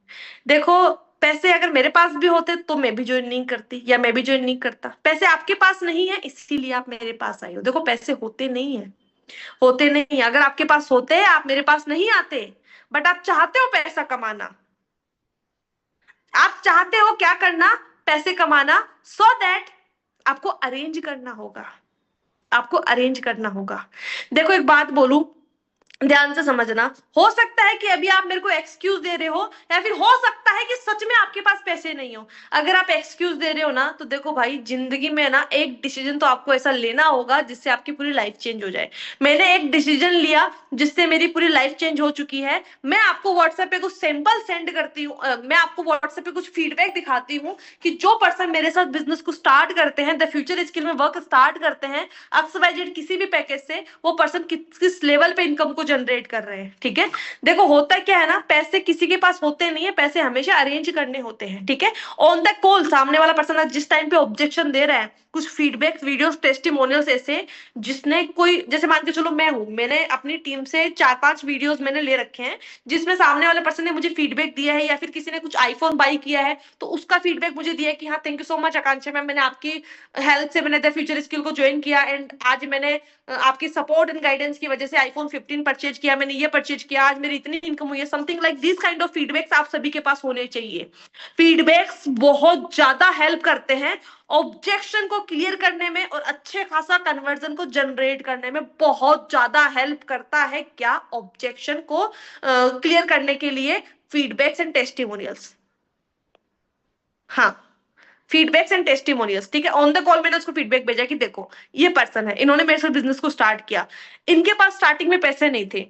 Speaker 1: देखो पैसे अगर मेरे पास भी होते तो मैं भी ज्वाइन नहीं करती या मैं भी ज्वाइन नहीं करता। पैसे आपके पास नहीं है इसीलिए आप मेरे पास आई हो। देखो पैसे होते नहीं है, होते नहीं। अगर आपके पास होते आप मेरे पास नहीं आते, बट आप चाहते हो पैसा कमाना, आप चाहते हो क्या करना, पैसे कमाना, सो दैट आपको अरेंज करना होगा, आपको अरेंज करना होगा। देखो एक बात बोलूं, ध्यान से समझना। हो सकता है कि अभी आप मेरे को एक्सक्यूज दे रहे हो, या फिर हो सकता है कि सच में आपके पास पैसे नहीं हो। अगर आप एक्सक्यूज दे रहे हो ना, तो देखो भाई, जिंदगी में ना एक डिसीजन तो आपको ऐसा लेना होगा जिससे आपकी पूरी लाइफ चेंज हो जाए। मैंने एक डिसीजन लिया जिससे मेरी पूरी लाइफ चेंज हो चुकी है। मैं आपको व्हाट्सएप पे कुछ सैंपल सेंड करती हूँ, मैं आपको व्हाट्सएप पे कुछ फीडबैक दिखाती हूँ कि जो पर्सन मेरे साथ बिजनेस को स्टार्ट करते हैं, द फ्यूचर स्किल में वर्क स्टार्ट करते हैं, XYZ किसी भी पैकेज से, वो पर्सन किस लेवल पे इनकम को जनरेट कर रहे हैं। ठीक है, देखो होता क्या है ना, पैसे किसी के पास होते नहीं है, पैसे हमेशा अरेंज करने होते हैं। ठीक है, ऑन द कॉल सामने वाला पर्सन जिस टाइम पे ऑब्जेक्शन दे रहा है, कुछ फीडबैक वीडियोस टेस्टिमोनियल्स ऐसे, जिसने कोई, जैसे मान के चलो मैं हूं, मैंने अपनी टीम से 4-5 वीडियोस मैंने ले रखे हैं जिसमें सामने वाले पर्सन ने मुझे फीडबैक दिया है, या फिर किसी ने कुछ आईफोन बाई किया है तो उसका फीडबैक मुझे दिया है कि हाँ thank you so much Akanksha ma'am, मैंने आपकी हेल्प से मैंने द फ्यूचर स्किल को ज्वाइन किया, एंड आज मैंने आपकी सपोर्ट एंड गाइडेंस की वजह से आईफोन 15 परचेज किया, मैंने ये परचेज किया, आज मेरी इतनी इनकम हुई है। Something like this kind of feedbacks आप सभी के पास होने चाहिए। फीडबैक्स बहुत ज्यादा हेल्प करते हैं ऑब्जेक्शन को क्लियर करने में, और अच्छे खासा कन्वर्जन को जनरेट करने में बहुत ज्यादा हेल्प करता है। क्या? ऑब्जेक्शन को क्लियर करने के लिए फीडबैक्स एंड टेस्टिमोनियल्स। हाँ, फीडबैक्स एंड टेस्टिमोनियल्स। ठीक है, ऑन द कॉल मैंने उसको फीडबैक भेजा कि देखो ये पर्सन है, इन्होंने मेरे साथ बिजनेस को स्टार्ट किया, इनके पास स्टार्टिंग में पैसे नहीं थे,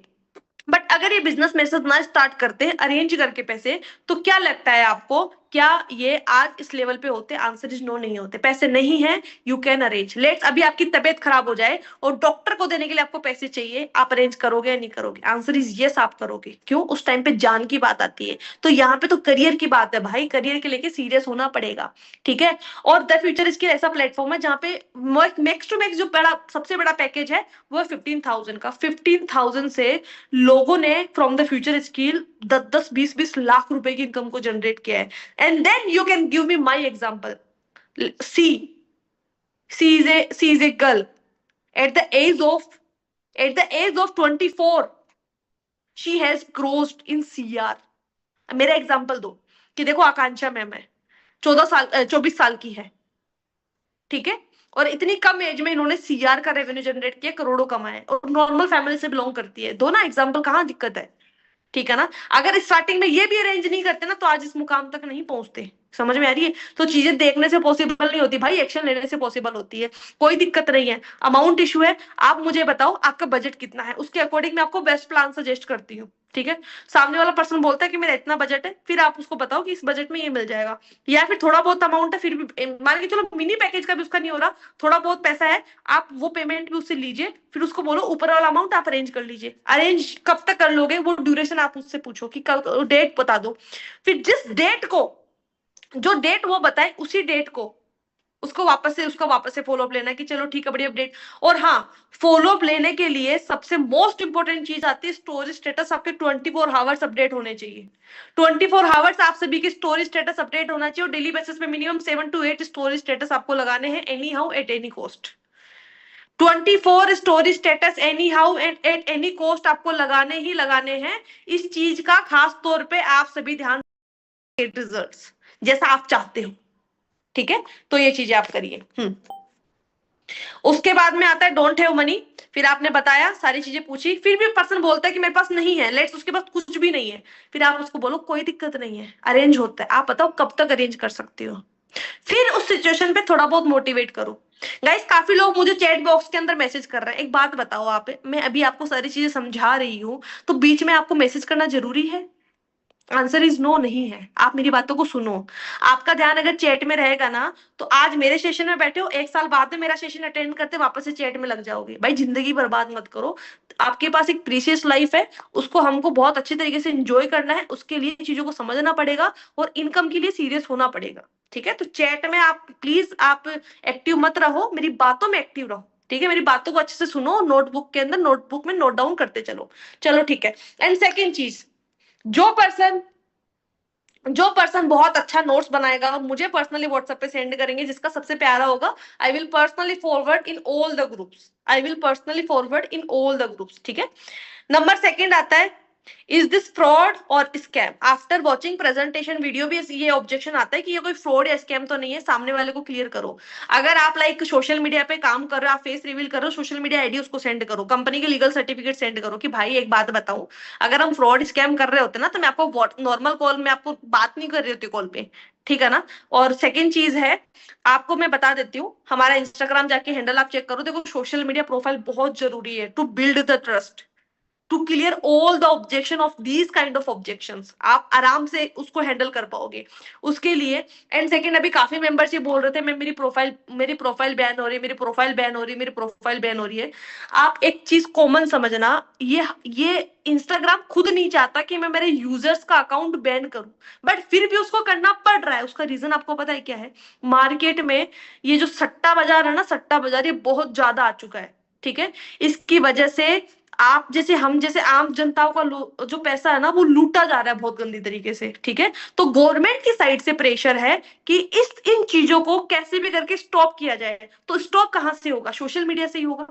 Speaker 1: बट अगर ये बिजनेस मेरे साथ ना स्टार्ट करते अरेंज करके पैसे, तो क्या लगता है आपको, क्या ये आज इस लेवल पे होते? आंसर इज नो, नहीं होते। पैसे नहीं है, यू कैन अरेंज। लेट्स अभी आपकी तबीयत खराब हो जाए और डॉक्टर को देने के लिए आपको पैसे चाहिए, आप अरेंज करोगे या नहीं करोगे? आंसर इज यस, आप करोगे। क्यों? उस टाइम पे जान की बात आती है। तो यहाँ पे तो करियर की बात है भाई, करियर के लेके सीरियस होना पड़ेगा। ठीक है, और द फ्यूचर इसकी ऐसा प्लेटफॉर्म है जहाँ पे मैक्स टू मैक्स जो बड़ा सबसे बड़ा पैकेज है वो है 15,000 का। 15,000 से लोगों ने from the future skill 10-10 20-20 lakh रुपए की इनकम को जनरेट किया है। And then you can give me my example. C C is a girl at the age of at the age of 24 she has crossed in CR। मेरा example दो कि देखो आकांक्षा ma'am है, 14 साल 24 साल की है। ठीक है, और इतनी कम एज में इन्होंने CR का रेवेन्यू जनरेट किया, करोड़ों कमाए, और नॉर्मल फैमिली से बिलोंग करती है। दो ना एग्जाम्पल, कहाँ दिक्कत है? ठीक है ना, अगर स्टार्टिंग में ये भी अरेंज नहीं करते ना, तो आज इस मुकाम तक नहीं पहुंचते। समझ में आ रही है? तो चीजें देखने से पॉसिबल नहीं होती भाई, एक्शन लेने से पॉसिबल होती है। कोई दिक्कत नहीं है, अमाउंट इशू है। आप मुझे बताओ आपका बजट कितना है, उसके अकॉर्डिंग मैं आपको बेस्ट प्लान सजेस्ट करती हूँ। ठीक है, सामने वाला पर्सन बोलता है कि मेरा इतना बजट है, फिर आप उसको बताओ कि इस बजट में ये मिल जाएगा, या फिर थोड़ा बहुत अमाउंट है, फिर भी मान के चलो मिनी पैकेज का भी उसका नहीं हो रहा, थोड़ा बहुत पैसा है, आप वो पेमेंट भी उससे लीजिए, फिर उसको बोलो ऊपर वाला अमाउंट आप अरेंज कर लीजिए। अरेंज कब तक कर लोगे, वो ड्यूरेशन आप उससे पूछो कि कल डेट बता दो, फिर जिस डेट को, जो डेट वो बताए उसी डेट को उसको वापस से फॉलोअप लेना कि चलो ठीक है बड़ी अपडेट। और हाँ, फॉलोअप लेने के लिए सबसे मोस्ट इंपोर्टेंट चीज आती है स्टोरी स्टेटस। आपके 24 आवर्स अपडेट होने चाहिए। 24 आवर्स आप सभी की स्टोरी स्टेटस अपडेट होना चाहिए, और डेली बेसिस पे मिनिमम 7 to 8 स्टोरी स्टेटस आपको लगाने हैं, any how at any cost. 24 story status any how and at any cost आपको लगाने ही लगाने हैं। इस चीज का खास तौर पे आप सभी ध्यान, रिजल्ट्स जैसा आप चाहते हो। ठीक है, तो ये चीजें आप करिए। उसके बाद में आता है डोंट हैव मनी। फिर आपने बताया, सारी चीजें पूछी, फिर भी पर्सन बोलता है कि मेरे पास नहीं है, लेट्स उसके पास कुछ भी नहीं है, फिर आप उसको बोलो कोई दिक्कत नहीं है, अरेंज होता है, आप बताओ कब तक अरेंज कर सकते हो। फिर उस सिचुएशन पे थोड़ा बहुत मोटिवेट करो। गाइस, काफी लोग मुझे चैट बॉक्स के अंदर मैसेज कर रहे हैं। एक बात बताओ, आप, मैं अभी आपको सारी चीजें समझा रही हूँ, तो बीच में आपको मैसेज करना जरूरी है? आंसर इज नो, नहीं है। आप मेरी बातों को सुनो। आपका ध्यान अगर चैट में रहेगा ना, तो आज मेरे सेशन में बैठे हो, 1 साल बाद में मेरा सेशन अटेंड करते वापस से चैट में लग जाओगे। भाई जिंदगी बर्बाद मत करो। आपके पास एक प्रीशियस लाइफ है, उसको हमको बहुत अच्छे तरीके से एंजॉय करना है, उसके लिए चीजों को समझना पड़ेगा, और इनकम के लिए सीरियस होना पड़ेगा। ठीक है, तो चैट में आप प्लीज आप एक्टिव मत रहो, मेरी बातों में एक्टिव रहो। ठीक है, मेरी बातों को अच्छे से सुनो, नोटबुक के अंदर नोटबुक में नोट डाउन करते चलो। चलो ठीक है। एंड सेकेंड चीज, जो पर्सन जो पर्सन बहुत अच्छा नोट्स बनाएगा और मुझे पर्सनली व्हाट्सएप पे सेंड करेंगे, जिसका सबसे प्यारा होगा, I will personally forward in all the groups. I will personally forward in all the groups. ठीक है, नंबर सेकंड आता है इज दिस फ्रॉड और scam? After watching presentation video भी ये ऑब्जेक्शन आता है कि ये कोई फ्रॉड या स्कैम तो नहीं है, सामने वाले को क्लियर करो। अगर आप लाइक सोशल मीडिया पे काम कर रहे हो, आप फेस रिवील कर रहे हो, सोशल मीडिया आईडी उसको सेंड करो, कंपनी के लीगल सर्टिफिकेट सेंड करो कि भाई एक बात बताऊं, अगर हम फ्रॉड स्कैम कर रहे होते ना तो मैं आपको नॉर्मल कॉल में आपको बात नहीं कर रही होती कॉल पे, ठीक है ना। और सेकेंड चीज है, आपको मैं बता देती हूँ, हमारा इंस्टाग्राम जाके हैंडल आप चेक करो, देखो सोशल मीडिया प्रोफाइल बहुत जरूरी है to build the trust, to clear all the objection of these kind of objections, आप आराम से उसको हैंडल कर पाओगे उसके लिए। एंड सेकंड, अभी काफी मेंबर्स ये बोल रहे थे मैं मेरी प्रोफाइल बैन हो रही है, मेरी प्रोफाइल बैन हो रही है, मेरी प्रोफाइल बैन हो रही है। आप एक चीज कॉमन समझना, ये इंस्टाग्राम खुद नहीं चाहता कि मैं मेरे यूजर्स का अकाउंट बैन करूं, बट फिर भी उसको करना पड़ रहा है। उसका रीजन आपको पता है क्या है? मार्केट में ये जो सट्टा बाजार है ना, सट्टा बाजार, ये बहुत ज्यादा आ चुका है, ठीक है। इसकी वजह से आप जैसे हम जैसे आम जनताओं का जो पैसा है ना वो लूटा जा रहा है बहुत गंदी तरीके से, ठीक है। तो गवर्नमेंट की साइड से प्रेशर है कि इन चीजों को कैसे भी करके स्टॉप किया जाए। तो स्टॉप कहां से होगा? सोशल मीडिया से ही होगा।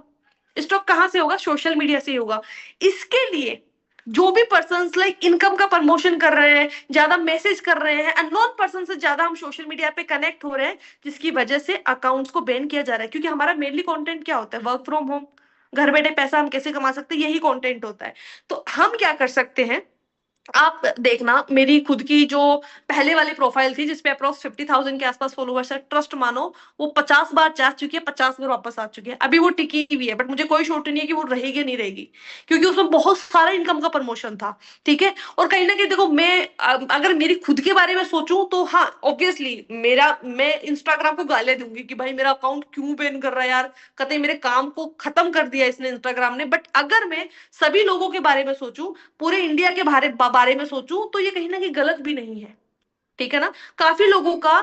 Speaker 1: स्टॉप कहां से होगा? सोशल मीडिया से ही होगा। इसके लिए जो भी पर्सन लाइक इनकम का प्रमोशन कर रहे हैं, ज्यादा मैसेज कर रहे हैं, अननोन पर्सन से ज्यादा हम सोशल मीडिया पे कनेक्ट हो रहे हैं, जिसकी वजह से अकाउंट्स को बैन किया जा रहा है। क्योंकि हमारा मेनली कंटेंट क्या होता है? वर्क फ्रॉम होम, घर बैठे पैसा हम कैसे कमा सकते हैं, यही कंटेंट होता है। तो हम क्या कर सकते हैं, आप देखना, मेरी खुद की जो पहले वाली प्रोफाइल थी जिसपे अप्रोक्स 50,000 के आसपास फॉलोवर्स है, ट्रस्ट मानो वो 50 बार जा चुकी है, 50 बार वापस आ चुकी है। अभी वो टिकी हुई है, बट मुझे कोई शोट नहीं है कि वो रहेगी नहीं रहेगी, क्योंकि उसमें बहुत सारा इनकम का प्रमोशन था, ठीक है। और कहीं ना कहीं देखो, मैं अगर मेरी खुद के बारे में सोचूं तो हाँ ऑब्वियसली मैं इंस्टाग्राम को गालियां दूंगी कि भाई मेरा अकाउंट क्यों बैन कर रहा है यार, कतई मेरे काम को खत्म कर दिया इसने इंस्टाग्राम ने। बट अगर मैं सभी लोगों के बारे में सोचूं, पूरे इंडिया के बारे में सोचूं, तो ये कहीं ना कहीं गलत भी नहीं है, ठीक है ना। काफी लोगों का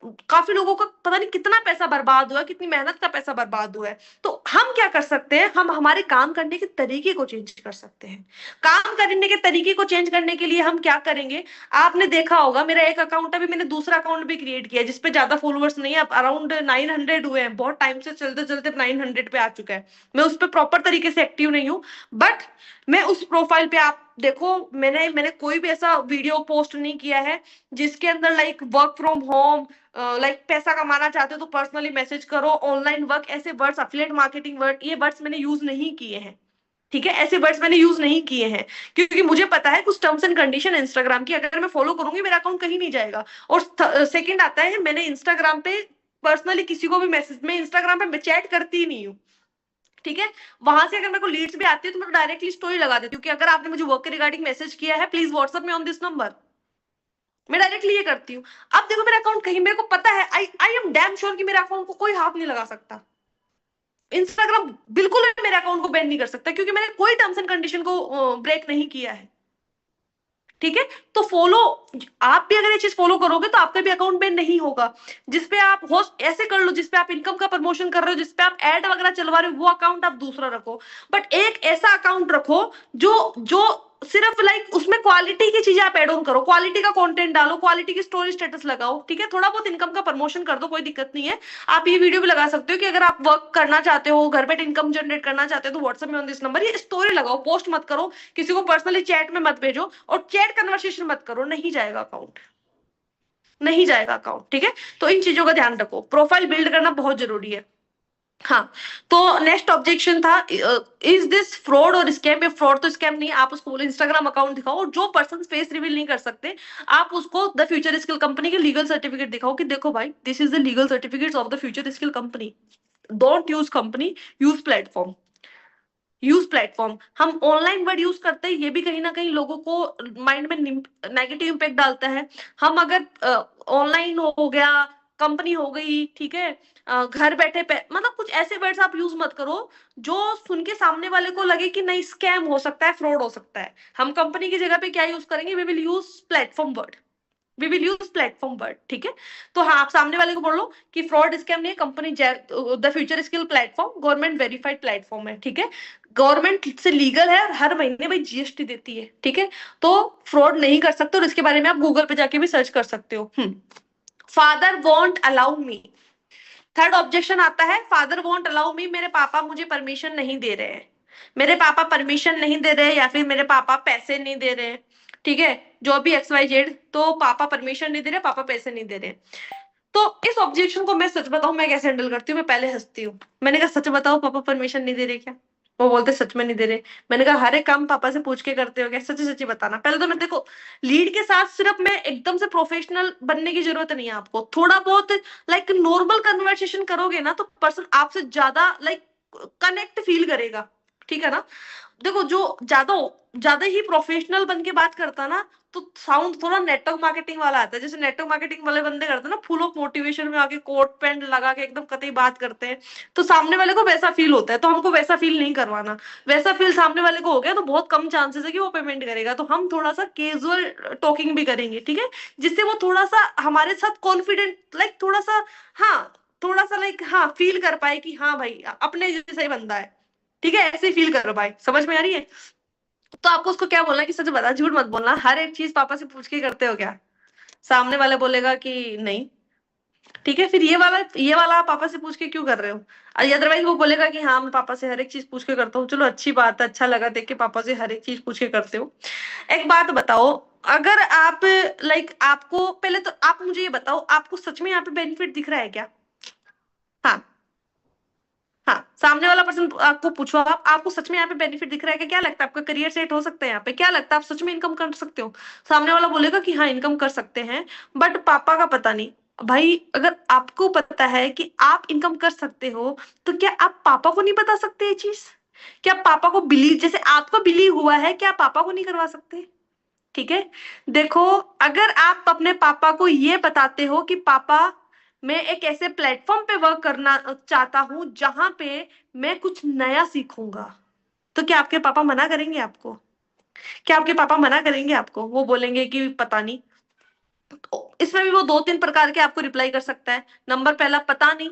Speaker 1: पता नहीं कितना पैसा बर्बाद हुआ है, कितनी मेहनत का पैसा बर्बाद हुआ है। तो हम क्या कर सकते हैं, हम हमारे काम करने के तरीके को चेंज कर सकते हैं। काम करने के तरीके को चेंज करने के लिए हम क्या करेंगे, आपने देखा होगा मेरा एक अकाउंट, अभी मैंने दूसरा अकाउंट भी क्रिएट किया जिसपे ज्यादा फॉलोअर्स नहीं है, अराउंड 900 हुए हैं, बहुत टाइम से चलते चलते 900 पे आ चुका है। मैं उस पर प्रॉपर तरीके से एक्टिव नहीं हूँ, बट मैं उस प्रोफाइल पे, आप देखो, मैंने कोई भी ऐसा वीडियो पोस्ट नहीं किया है जिसके अंदर like work from home, like पैसा कमाना चाहते हो तो पर्सनली मैसेज करो, ऑनलाइन वर्क, ऐसे वर्ड्स, अफिलिएट मार्केटिंग वर्ड, ये वर्ड्स मैंने यूज नहीं किए हैं, ठीक है। ऐसे वर्ड्स मैंने यूज नहीं किए हैं, क्योंकि मुझे पता है कुछ टर्म्स एंड कंडीशन इंस्टाग्राम की, अगर मैं फॉलो करूंगी मेरा अकाउंट कहीं नहीं जाएगा। और सेकंड आता है, मैंने इंस्टाग्राम पे पर्सनली किसी को भी मैसेज, मैं इंस्टाग्राम पे चैट करती ही नहीं हूँ, ठीक है। वहां से अगर मेरे को लीड्स भी आती है तो मैं डायरेक्टली स्टोरी लगा देती हूँ कि अगर आपने मुझे वर्क के रिगार्डिंग मैसेज किया है प्लीज व्हाट्सएप में ऑन दिस नंबर, मैं डायरेक्टली ये करती हूँ। अब देखो मेरा अकाउंट कहीं, मेरे को पता है, आई एम डैम श्योर कि मेरे अकाउंट को कोई हाथ नहीं लगा सकता, इंस्टाग्राम बिल्कुल भी मेरे अकाउंट को बैन नहीं कर सकता, क्योंकि मैंने कोई टर्म्स एंड कंडीशन को ब्रेक नहीं किया है, ठीक है। तो फॉलो, आप भी अगर ये चीज फॉलो करोगे तो आपका भी अकाउंट बैन नहीं होगा। जिसपे आप होस्ट ऐसे कर लो, जिसपे आप इनकम का प्रमोशन कर रहे हो, जिसपे आप एड वगैरह चलवा रहे हो, वो अकाउंट आप दूसरा रखो, बट एक ऐसा अकाउंट रखो जो जो सिर्फ लाइक उसमें क्वालिटी की चीजें आप एड ऑन करो, क्वालिटी का कंटेंट डालो, क्वालिटी की स्टोरी स्टेटस लगाओ, ठीक है। थोड़ा बहुत इनकम का प्रमोशन कर दो, कोई दिक्कत नहीं है। आप ये वीडियो भी लगा सकते हो कि अगर आप वर्क करना चाहते हो, घर पे इनकम जनरेट करना चाहते हो, तो व्हाट्सएप में ऑन दिस नंबर, ये स्टोरी लगाओ, पोस्ट मत करो, किसी को पर्सनली चैट में मत भेजो, और चैट कन्वर्सेशन मत करो, नहीं जाएगा अकाउंट, नहीं जाएगा अकाउंट, ठीक है। तो इन चीजों का ध्यान रखो, प्रोफाइल बिल्ड करना बहुत जरूरी है। हाँ, तो नेक्स्ट ऑब्जेक्शन था, इज दिस फ्रॉड और स्कैम? ये फ्रॉड तो स्कैम नहीं है, आप उसको बोले इंस्टाग्राम अकाउंट दिखाओ, और जो पर्सन फेस रिवील नहीं कर सकते आप उसको द फ्यूचर स्किल कंपनी के लीगल सर्टिफिकेट दिखाओ कि देखो भाई this is the legal certificates of the future skill company, don't use company, use platform, use platform. हम ऑनलाइन वर्ड यूज करते हैं, ये भी कहीं ना कहीं लोगों को माइंड में नेगेटिव इंपैक्ट डालता है। हम अगर ऑनलाइन हो गया, कंपनी हो गई, ठीक है, घर बैठे मतलब कुछ ऐसे वर्ड्स आप यूज मत करो जो सुन के सामने वाले को लगे कि नहीं स्कैम हो सकता है, फ्रॉड हो सकता है। हम कंपनी की जगह पे क्या यूज करेंगे, we will use platform word, we will use platform word, ठीक है। तो हाँ, आप सामने वाले को बोलो कि फ्रॉड स्कैम नहीं है, company the future skill platform government verified platform है, ठीक है। गवर्नमेंट से लीगल है और हर महीने भाई जीएसटी देती है, ठीक है। तो फ्रॉड नहीं कर सकते, और इसके बारे में आप गूगल पे जाके भी सर्च कर सकते हो। Father won't allow me, third objection आता है, फादर वॉन्ट अलाउ मी, मेरे पापा मुझे परमिशन नहीं दे रहे हैं। मेरे पापा परमिशन नहीं दे रहे या फिर मेरे पापा पैसे नहीं दे रहे, ठीक है, जो भी XYZ, तो पापा परमिशन नहीं दे रहे, पापा पैसे नहीं दे रहे। तो इस ऑब्जेक्शन को मैं सच बताऊं मैं कैसे हैंडल करती हूँ, मैं पहले हंसती हूँ। मैंने कहा सच बताओ पापा परमिशन नहीं दे रहे क्या? वो बोलते सच में नहीं दे रहे। मैंने कहा हर एक काम पापा से पूछ के करते हो क्या? सच्ची सच्ची बताना। पहले तो मैं देखो, लीड के साथ सिर्फ मैं एकदम से प्रोफेशनल बनने की जरूरत नहीं है आपको, थोड़ा बहुत लाइक नॉर्मल कन्वर्सेशन करोगे ना तो पर्सन आपसे ज्यादा लाइक कनेक्ट फील करेगा, ठीक है ना। देखो जो ज्यादा ज्यादा ही प्रोफेशनल बन के बात करता ना, तो साउंड थोड़ा नेटवर्क मार्केटिंग वाला आता है। जैसे नेटवर्क मार्केटिंग वाले बंदे करते हैं ना, फुल ऑफ मोटिवेशन में आके कोट पैंट लगा के एकदम कतई बात करते हैं, तो सामने वाले को वैसा फील होता है। तो हमको वैसा फील नहीं करवाना। वैसा फील सामने वाले को हो गया तो बहुत कम चांसेस है कि वो पेमेंट करेगा। तो हम थोड़ा सा कैजुअल टॉकिंग भी करेंगे, ठीक है, जिससे वो थोड़ा सा हमारे साथ कॉन्फिडेंट लाइक थोड़ा सा, हाँ, थोड़ा सा लाइक हाँ फील कर पाए कि हाँ भाई अपने जैसा ही बंदा है, ठीक है, ऐसे ही फील कर पाए। समझ में आ रही है? तो आपको उसको क्या बोलना है कि सच बता, झूठ मत बोलना, हर एक चीज पापा से पूछ के करते हो क्या? सामने वाले बोलेगा कि नहीं, ठीक है, फिर ये वाला आप पापा से पूछ के क्यों कर रहे हो? अदरवाइज वो बोलेगा कि हाँ मैं पापा से हर एक चीज पूछ के करता हूँ। चलो अच्छी बात है, अच्छा लगा देख के पापा से हर एक चीज पूछ के करते हो। एक बात बताओ, अगर आप लाइक आपको पहले तो आप मुझे ये बताओ, आपको सच में यहाँ पे बेनिफिट दिख रहा है क्या? हाँ, हाँ, सामने वाला पर्सन आपको पूछो, आप आपको सच में यहाँ पे बेनिफिट दिख रहा है क्या लगता है आपका करियर सेट हो सकता है यहाँ पे? क्या लगता है आप सच में इनकम कर सकते हो? सामने वाला बोलेगा कि हाँ इनकम कर सकते हैं, बट पापा का पता नहीं। भाई अगर आपको पता है कि आप इनकम कर सकते हो, तो क्या आप पापा को नहीं बता सकते ये चीज? क्या पापा को बिलीव, जैसे आपको बिलीव हुआ है, क्या पापा को नहीं करवा सकते? ठीक है, देखो, अगर आप अपने पापा को ये बताते हो कि पापा मैं एक ऐसे प्लेटफॉर्म पे वर्क करना चाहता हूं जहां पे मैं कुछ नया सीखूंगा, तो क्या आपके पापा मना करेंगे आपको? क्या आपके पापा मना करेंगे आपको? वो बोलेंगे कि पता नहीं। तो इसमें भी वो दो तीन प्रकार के आपको रिप्लाई कर सकता है। नंबर पहला पता नहीं,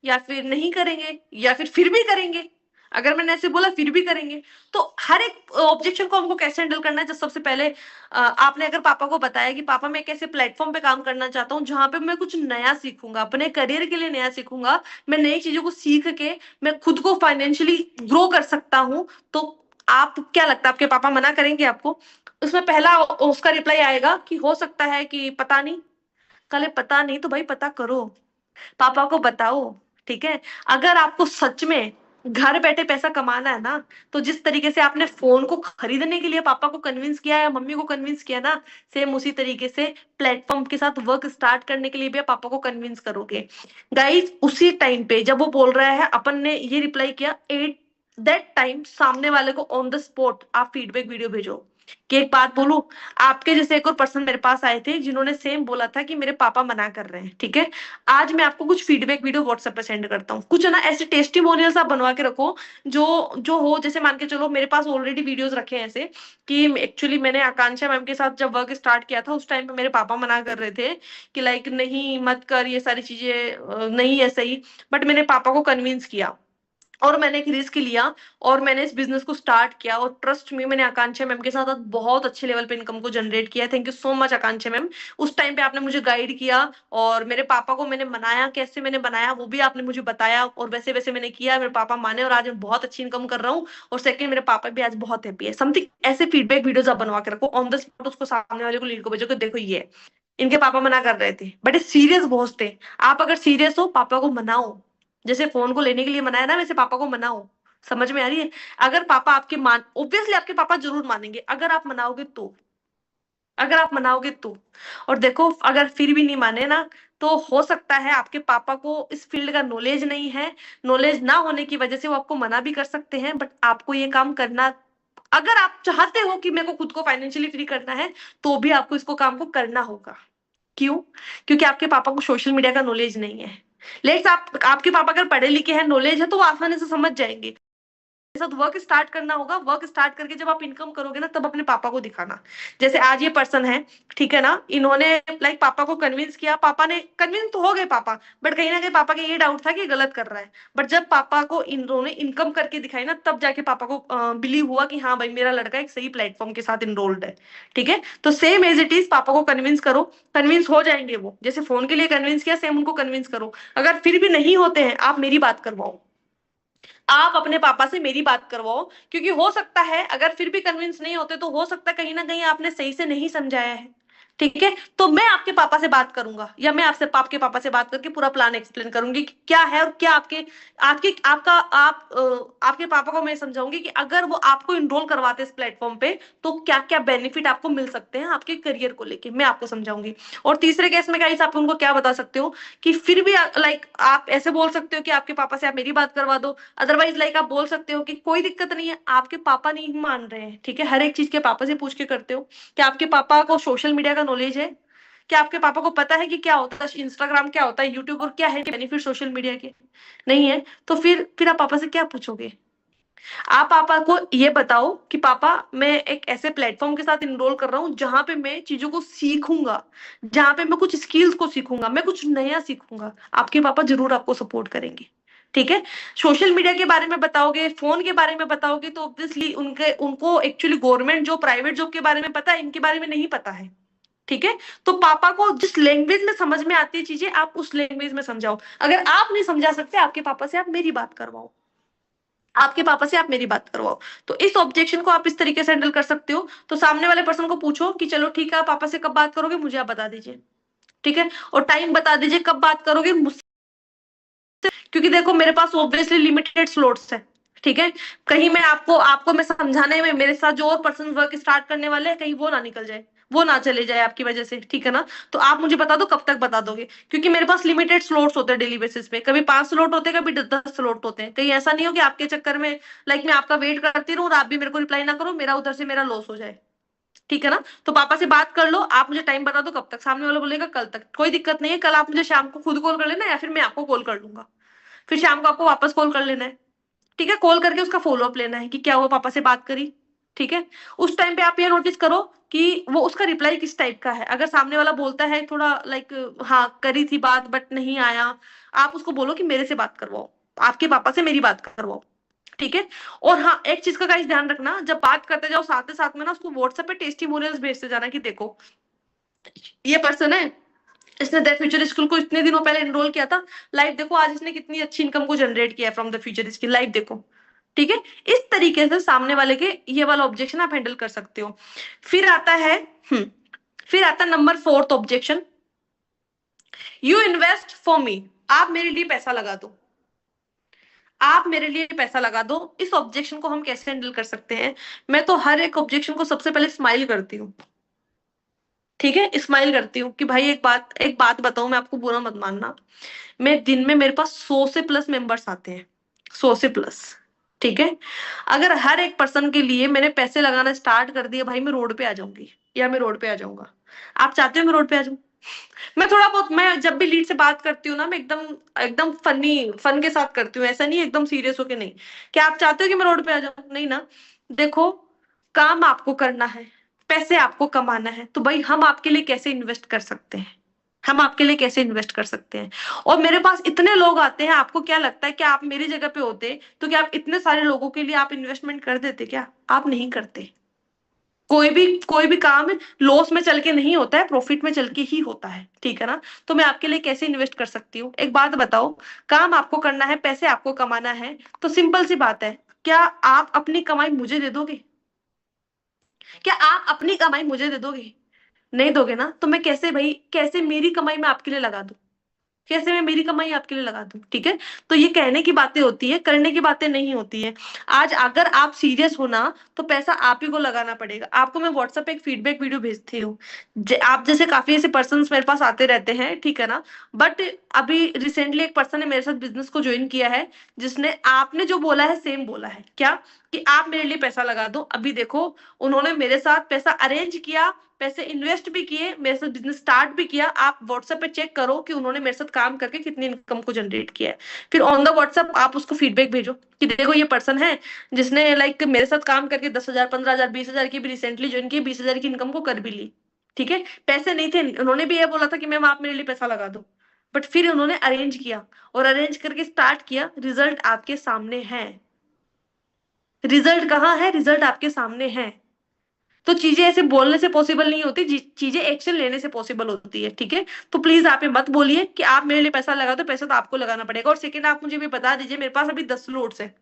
Speaker 1: या फिर नहीं करेंगे, या फिर भी करेंगे। अगर मैंने ऐसे बोला फिर भी करेंगे, तो हर एक ऑब्जेक्शन को हमको कैसे हैंडल करना है। जब सबसे पहले आपने अगर पापा को बताया कि पापा मैं एक ऐसे प्लेटफॉर्म पे काम करना चाहता हूँ जहां पे मैं कुछ नया सीखूंगा, अपने करियर के लिए नया सीखूंगा, मैं नई चीजों को सीख के मैं खुद को फाइनेंशियली ग्रो कर सकता हूँ, तो आप क्या लगता है आपके पापा मना करेंगे आपको? उसमें पहला उसका रिप्लाई आएगा कि हो सकता है कि पता नहीं। कल पता नहीं तो भाई पता करो, पापा को बताओ, ठीक है। अगर आपको सच में घर बैठे पैसा कमाना है ना, तो जिस तरीके से आपने फोन को खरीदने के लिए पापा को कन्विंस किया या मम्मी को कन्विंस किया ना, सेम उसी तरीके से प्लेटफॉर्म के साथ वर्क स्टार्ट करने के लिए भी आप पापा को कन्विंस करोगे। गाइस उसी टाइम पे जब वो बोल रहा है, अपन ने ये रिप्लाई किया, एट दैट टाइम सामने वाले को ऑन द स्पॉट आप फीडबैक वीडियो भेजो। कि एक बात बोलूं, आपके जैसे एक और पर्सन मेरे पास आए थे जिन्होंने सेम बोला था कि मेरे पापा मना कर रहे हैं, ठीक है। आज मैं आपको कुछ फीडबैक वीडियो व्हाट्सएप पे सेंड करता हूँ। कुछ है ना ऐसे टेस्टिमोनियल्स आप बनवा के रखो, जो जो हो, जैसे मान के चलो मेरे पास ऑलरेडी वीडियोस रखे हैं ऐसे, कि एक्चुअली मैंने आकांक्षा मैम के साथ जब वर्क स्टार्ट किया था उस टाइम पे मेरे पापा मना कर रहे थे कि लाइक नहीं मत कर, ये सारी चीजें नहीं है सही, बट मैंने पापा को कन्विंस किया और मैंने एक रिस्क लिया और मैंने इस बिजनेस को स्टार्ट किया, और ट्रस्ट में मैंने आकांक्षा मैम के साथ बहुत अच्छे लेवल पे इनकम को जनरेट किया। Thank you so much Akanksha ma'am, उस टाइम पे आपने मुझे गाइड किया, और मेरे पापा को मैंने मनाया, कैसे मैंने बनाया वो भी आपने मुझे बताया, और वैसे वैसे मैंने किया, मेरे पापा माने, और आज मैं बहुत अच्छी इनकम कर रहा हूँ। और सेकंड, मेरे पापा भी आज बहुत हैप्पी है। समथिंग ऐसे फीडबैक वीडियोस आप बनवा के रखो, ऑन द स्पॉट उसको सामने वाले को लीड को भेजो कि देखो ये इनके पापा मना कर रहे थे, बट ये सीरियस बहुत थे। आप अगर सीरियस हो, पापा को मनाओ, जैसे फोन को लेने के लिए मनाया ना, वैसे पापा को मनाओ। समझ में आ रही है? अगर पापा आपके मान, ऑब्वियसली आपके पापा जरूर मानेंगे अगर आप मनाओगे तो, अगर आप मनाओगे तो। और देखो अगर फिर भी नहीं माने ना, तो हो सकता है आपके पापा को इस फील्ड का नॉलेज नहीं है, नॉलेज ना होने की वजह से वो आपको मना भी कर सकते हैं, बट आपको ये काम करना, अगर आप चाहते हो कि मेरे को खुद को फाइनेंशियली फ्री करना है, तो भी आपको इसको काम को करना होगा। क्यों? क्योंकि आपके पापा को सोशल मीडिया का नॉलेज नहीं है। लेट्स आप आपके पापा अगर पढ़े लिखे हैं, नॉलेज है, तो वो आसानी से समझ जाएंगे। साथ वर्क स्टार्ट करना होगा, वर्क स्टार्ट करके जब आप इनकम करोगे ना, तब अपने पापा को दिखाना। जैसे आज ये पर्सन है, ठीक है ना, इन्होंने लाइक पापा को कन्विंस किया, पापा ने कन्विंस तो हो गए पापा, बट कहीं ना कहीं पापा के ये डाउट था कि गलत कर रहा है। बट जब पापा को इन्होंने इनकम करके दिखाई ना, तब जाके पापा को बिलीव हुआ कि हाँ भाई मेरा लड़का एक सही प्लेटफॉर्म के साथ इनरोल्ड है, ठीक है। तो सेम एज इट इज पापा को कन्विंस करो, कन्विंस हो जाएंगे वो, जैसे फोन के लिए कन्विंस किया सेम उनको कन्विंस करो। अगर फिर भी नहीं होते हैं, आप मेरी बात करवाओ, आप अपने पापा से मेरी बात करवाओ, क्योंकि हो सकता है अगर फिर भी कन्विंस नहीं होते तो हो सकता है कहीं ना कहीं आपने सही से नहीं समझाया है। ठीक है, तो मैं आपके पापा से बात करूंगा, या मैं आपसे आपके पापा से बात करके पूरा प्लान एक्सप्लेन करूंगी कि क्या है और क्या आपके आपके आपका आपके पापा को मैं समझाऊंगी कि अगर वो आपको इनरोल करवाते इस प्लेटफॉर्म पे तो क्या क्या बेनिफिट आपको मिल सकते हैं आपके करियर को लेके, मैं आपको समझाऊंगी। और तीसरे केस में गाइस आप उनको क्या बता सकते हो कि फिर भी लाइक आप ऐसे बोल सकते हो कि आपके पापा से आप मेरी बात करवा दो, अदरवाइज लाइक आप बोल सकते हो कि कोई दिक्कत नहीं है, आपके पापा नहीं मान रहे हैं, ठीक है, हर एक चीज के पापा से पूछ के करते हो। क्या आपके पापा को सोशल मीडिया का नॉलेज है? क्या आपके पापा को पता है कि क्या होता है इंस्टाग्राम, क्या होता है यूट्यूब, और क्या है बेनिफिट सोशल मीडिया के? नहीं है, तो फिर आप पापा से क्या पूछोगे? आप पापा को ये बताओ कि पापा मैं एक ऐसे प्लेटफॉर्म के साथ इनरोल कर रहा हूँ जहां पे मैं चीजों को सीखूंगा, जहां पे मैं कुछ स्किल्स को सीखूंगा, मैं कुछ नया सीखूंगा। आपके पापा जरूर आपको सपोर्ट करेंगे। ठीक है, सोशल मीडिया के बारे में बताओगे, फोन के बारे में बताओगे तो ऑब्वियसली उनके उनको actually government job private job के बारे में पता है, इनके बारे में नहीं पता है। ठीक है, तो पापा को जिस लैंग्वेज में समझ में आती है चीजें आप उस लैंग्वेज में समझाओ। अगर आप नहीं समझा सकते आपके पापा से आप मेरी बात करवाओ, आपके पापा से आप मेरी बात करवाओ। तो इस ऑब्जेक्शन को आप इस तरीके से हैंडल कर सकते हो। तो सामने वाले पर्सन को पूछो कि चलो ठीक है, आप पापा से कब बात करोगे मुझे आप बता दीजिए। ठीक है, और टाइम बता दीजिए कब बात करोगे मुझसे, क्योंकि देखो मेरे पास ऑब्वियसली लिमिटेड स्लॉट्स है। ठीक है, कहीं मैं आपको आपको मैं समझाने में मेरे साथ जो और पर्सन वर्क स्टार्ट करने वाले हैं कहीं वो ना निकल जाए, वो ना चले जाए आपकी वजह से। ठीक है ना, तो आप मुझे बता दो कब तक बता दोगे, क्योंकि मेरे पास लिमिटेड स्लॉट्स होते हैं डेली बेसिस पे, कभी 5 स्लॉट होते हैं, कभी 10 स्लॉट होते हैं। कहीं ऐसा नहीं हो कि आपके चक्कर में लाइक मैं आपका वेट करती रहूं और आप भी मेरे को रिप्लाई ना करो, मेरा उधर से मेरा लॉस हो जाए। ठीक है ना, तो पापा से बात कर लो, आप मुझे टाइम बता दो कब तक, सामने वाला बोलेगा कल तक, कोई दिक्कत नहीं है, कल आप मुझे शाम को खुद कॉल कर लेना या फिर मैं आपको कॉल कर लूंगा, फिर शाम को आपको वापस कॉल कर लेना है। ठीक है, कॉल करके उसका फॉलोअप लेना है कि क्या हुआ, पापा से बात करी। ठीक है, उस टाइम पे आप ये नोटिस करो कि वो उसका रिप्लाई किस टाइप का है। अगर सामने वाला बोलता है थोड़ा लाइक हाँ करी थी बात बट नहीं आया, आप उसको बोलो कि मेरे से बात करवाओ, आपके पापा से मेरी बात करवाओ। ठीक है, और हाँ एक चीज का गाइस ध्यान रखना, जब बात करते जाओ साथ ही साथ में ना उसको व्हाट्सएप पे टेस्टिमोनियल्स भेजते जाना कि देखो ये पर्सन है, इसने द फ्यूचर स्कूल को इतने दिनों पहले एनरोल किया था, लाइव देखो आज इसने कितनी अच्छी इनकम को जनरेट किया है फ्रॉम द फ्यूचर इसकी, लाइव देखो। ठीक है, इस तरीके से सामने वाले के ये वाला ऑब्जेक्शन आप हैंडल कर सकते हो। फिर आता है हम्म फिर आता है number 4th objection, you invest for me, आप मेरे लिए पैसा लगा दो, आप मेरे लिए पैसा लगा दो। इस ऑब्जेक्शन को हम कैसे हैंडल कर सकते हैं? मैं तो हर एक ऑब्जेक्शन को सबसे पहले स्माइल करती हूँ। ठीक है, स्माइल करती हूँ कि भाई एक बात बताऊं, मैं आपको बुरा मत मानना, मैं दिन में मेरे पास 100 से प्लस मेंबर्स आते हैं, 100 से प्लस। ठीक है, अगर हर एक पर्सन के लिए मैंने पैसे लगाना स्टार्ट कर दिए भाई मैं रोड पे आ जाऊंगी, या मैं रोड पे आ जाऊंगा। आप चाहते हो मैं रोड पे आ जाऊं? मैं थोड़ा बहुत, मैं जब भी लीड से बात करती हूँ ना मैं एकदम एकदम फन के साथ करती हूँ, ऐसा नहीं एकदम सीरियस होके नहीं। क्या आप चाहते हो कि मैं रोड पे आ जाऊं? नहीं ना। देखो, काम आपको करना है, पैसे आपको कमाना है, तो भाई हम आपके लिए कैसे इन्वेस्ट कर सकते हैं, हम आपके लिए कैसे इन्वेस्ट कर सकते हैं? और मेरे पास इतने लोग आते हैं, आपको क्या लगता है कि आप मेरी जगह पे होते तो क्या आप इतने सारे लोगों के लिए आप इन्वेस्टमेंट कर देते? क्या आप नहीं करते? कोई भी काम लॉस में चल के नहीं होता है, प्रॉफिट में चल के ही होता है। ठीक है ना, तो मैं आपके लिए कैसे इन्वेस्ट कर सकती हूँ? एक बात बताओ, काम आपको करना है, पैसे आपको कमाना है, तो सिंपल सी बात है, क्या आप अपनी कमाई मुझे दे दोगे? क्या आप अपनी कमाई मुझे दे दोगे? नहीं दोगे ना, तो मैं कैसे भाई, कैसे मेरी कमाई मैं आपके लिए लगा दूं? कैसे मैं मेरी कमाई आपके लिए लगा दूं? ठीक है, तो ये कहने की बातें होती है, करने की बातें नहीं होती है। आज अगर आप सीरियस हो ना तो पैसा आप ही को लगाना पड़ेगा। आपको मैं व्हाट्सएप पे एक फीडबैक वीडियो भेजती हूँ, आप जैसे काफी ऐसे पर्सन मेरे पास आते रहते हैं, ठीक है ना, बट अभी रिसेंटली एक पर्सन ने मेरे साथ बिजनेस को ज्वाइन किया है, जिसने आपने जो बोला है सेम बोला है। क्या? कि आप मेरे लिए पैसा लगा दो। अभी देखो, उन्होंने मेरे साथ पैसा अरेंज किया, पैसे इन्वेस्ट भी किए, मेरे साथ बिजनेस स्टार्ट भी किया। आप व्हाट्सएप पे चेक करो कि उन्होंने मेरे साथ काम करके कितनी इनकम को जनरेट किया है। फिर ऑन द व्हाट्सएप आप उसको फीडबैक भेजो कि देखो ये पर्सन है जिसने लाइक मेरे साथ काम करके 10,000 15,000 20,000 की भी रिसेंटली ज्वाइन की, 20,000 की इनकम को कर भी ली। ठीक है, पैसे नहीं थे, उन्होंने भी ये बोला था कि मैम आप मेरे लिए पैसा लगा दो, बट फिर उन्होंने अरेंज किया, और अरेंज करके स्टार्ट किया। रिजल्ट आपके सामने है, रिजल्ट कहाँ है? रिजल्ट आपके सामने है। तो चीजें ऐसे बोलने से पॉसिबल नहीं होती, चीजें एक्शन लेने से पॉसिबल होती है, ठीक है। तो प्लीज आप ये मत बोलिए कि आप मेरे लिए पैसा लगा, तो पैसा तो आपको लगाना पड़ेगा। और सेकंड, आप मुझे भी बता दीजिए, मेरे पास अभी 10 स्लॉट्स है,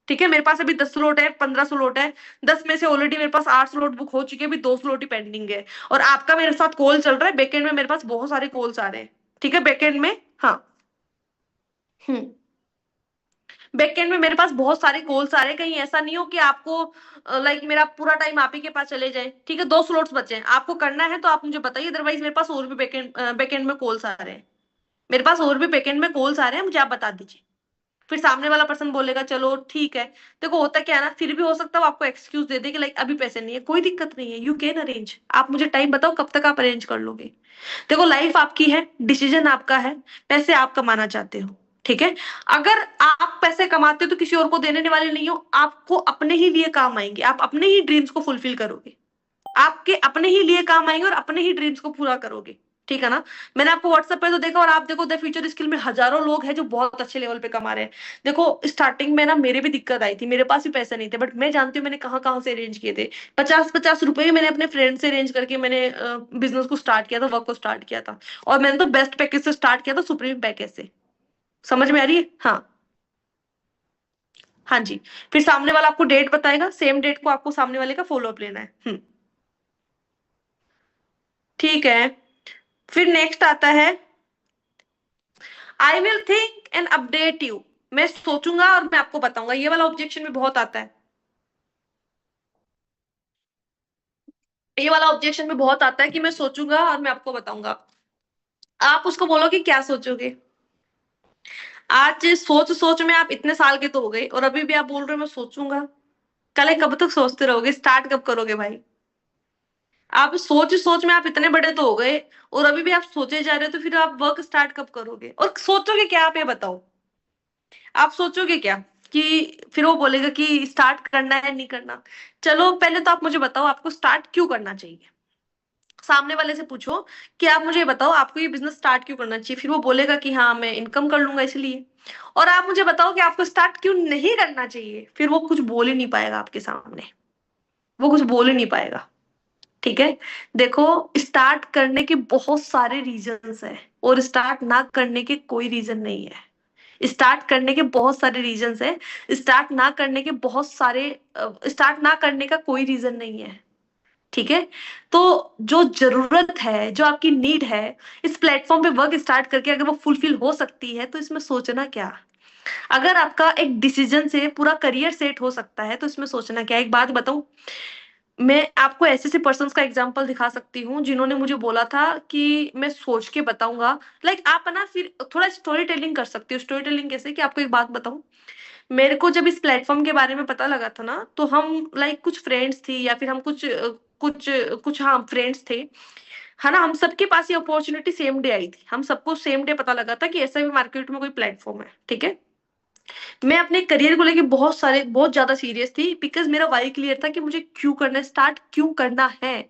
Speaker 1: ठीक है, मेरे पास अभी 10 स्लॉट है, 15 स्लॉट है, 10 में से ऑलरेडी मेरे पास 8 स्लॉट बुक हो चुके हैं, अभी 2 स्लॉट ही पेंडिंग है। और आपका मेरे साथ कॉल चल रहा है, बैकएंड में मेरे पास बहुत सारे कॉल्स आ रहे हैं, ठीक है, बैकएंड में। हाँ। हम्म। बैकएंड में मेरे पास बहुत सारे कॉल्स आ रहे हैं, कहीं ऐसा नहीं हो कि आपको लाइक मेरा पूरा टाइम आप ही के पास चले जाए, ठीक है। 2 स्लॉट्स बचे हैं, आपको करना है तो आप मुझे बताइए, अदरवाइज मेरे पास और भी बैकएंड में कॉल्स आ रहे हैं, मेरे पास और भी बैकएंड में कॉल्स आ रहे हैं, मुझे आप बता दीजिए। फिर सामने वाला पर्सन बोलेगा चलो ठीक है। देखो होता क्या है ना, फिर भी हो सकता है वो आपको एक्सक्यूज दे दे कि लाइक अभी पैसे नहीं है, कोई दिक्कत नहीं है, यू कैन अरेंज। आप मुझे टाइम बताओ कब तक आप अरेंज कर लोगे। देखो लाइफ आपकी है, डिसीजन आपका है, पैसे आप कमाना चाहते हो, ठीक है। अगर आप पैसे कमाते हो तो किसी और को देने वाले नहीं हो, आपको अपने ही लिए काम आएंगे, आप अपने ही ड्रीम्स को फुलफिल करोगे, आपके अपने ही लिए काम आएंगे और अपने ही ड्रीम्स को पूरा करोगे, ठीक है ना। मैंने आपको व्हाट्सएप पे तो देखा, और आप देखो द फ्यूचर स्किल में हजारों लोग हैं जो बहुत अच्छे लेवल पे कमा रहे हैं। देखो स्टार्टिंग में ना मेरे भी दिक्कत आई थी, मेरे पास भी पैसे नहीं थे, बट मैं जानती हूँ मैंने कहाँ कहाँ से अरेंज किए थे। 50-50 रुपए मैंने अपने फ्रेंड से अरेंज करके मैंने बिजनेस को स्टार्ट किया था, वर्क को स्टार्ट किया था। और मैंने तो बेस्ट पैकेज से स्टार्ट किया था, सुप्रीम पैकेज से। समझ में आ रही है? हाँ। हाँ जी। फिर सामने वाला आपको डेट बताएगा, सेम डेट को आपको सामने वाले का फॉलो अप लेना है। ठीक है। फिर नेक्स्ट आता है, I will think and update you. मैं सोचूंगा और मैं आपको बताऊंगा, ये वाला ऑब्जेक्शन भी बहुत आता है, ये वाला ऑब्जेक्शन में बहुत आता है कि मैं सोचूंगा और मैं आपको बताऊंगा। आप उसको बोलो कि क्या सोचोगे। आज सोच सोच में आप इतने साल के तो हो गए और अभी भी आप बोल रहे हो मैं सोचूंगा। कल कब तक सोचते रहोगे, स्टार्ट कब करोगे भाई। आप सोच सोच में आप इतने बड़े तो हो गए और अभी भी आप सोचे जा रहे हो, तो फिर आप वर्क स्टार्ट कब करोगे और सोचोगे क्या, आप ये बताओ। आप सोचोगे क्या कि फिर वो बोलेगा कि स्टार्ट करना है नहीं करना। चलो पहले तो आप मुझे बताओ आपको स्टार्ट क्यों करना चाहिए। सामने वाले से पूछो कि आप मुझे बताओ आपको ये बिजनेस स्टार्ट क्यों करना चाहिए, फिर वो बोलेगा कि हाँ मैं इनकम कर लूंगा इसलिए। और आप मुझे बताओ कि आपको स्टार्ट क्यों नहीं करना चाहिए, फिर वो कुछ बोल ही नहीं पाएगा आपके सामने, वो कुछ बोल ही नहीं पाएगा, ठीक है। देखो स्टार्ट करने के बहुत सारे रीजंस है और स्टार्ट ना करने के कोई रीजन नहीं है। स्टार्ट करने के बहुत सारे रीजंस है, स्टार्ट ना करने के बहुत सारे, स्टार्ट ना करने का कोई रीजन नहीं है, ठीक है। तो जो जरूरत है, जो आपकी नीड है, इस प्लेटफॉर्म पे वर्क स्टार्ट करके अगर वो फुलफिल हो सकती है तो इसमें सोचना क्या। अगर आपका एक डिसीजन से पूरा करियर सेट हो सकता है तो इसमें सोचना क्या। एक बात बताऊं, मैं आपको ऐसे ऐसे पर्सन का एग्जांपल दिखा सकती हूँ जिन्होंने मुझे बोला था कि मैं सोच के बताऊंगा। लाइक आप ना फिर थोड़ा स्टोरी टेलिंग कर सकती हो। स्टोरी टेलिंग कैसे, कि आपको एक बात बताऊं, मेरे को जब इस प्लेटफॉर्म के बारे में पता लगा था ना, तो हम लाइक कुछ फ्रेंड्स थी या फिर हम कुछ कुछ हाँ फ्रेंड्स थे, है ना। हम सबके पास ये अपॉर्चुनिटी सेम डे आई थी, हम सबको सेम डे पता लगा था कि ऐसा भी मार्केट में कोई प्लेटफॉर्म है, ठीक है। मैं अपने करियर को लेके बहुत ज्यादा सीरियस थी, बिकॉज मेरा वाई क्लियर था कि मुझे क्यों करना है, स्टार्ट क्यों करना है।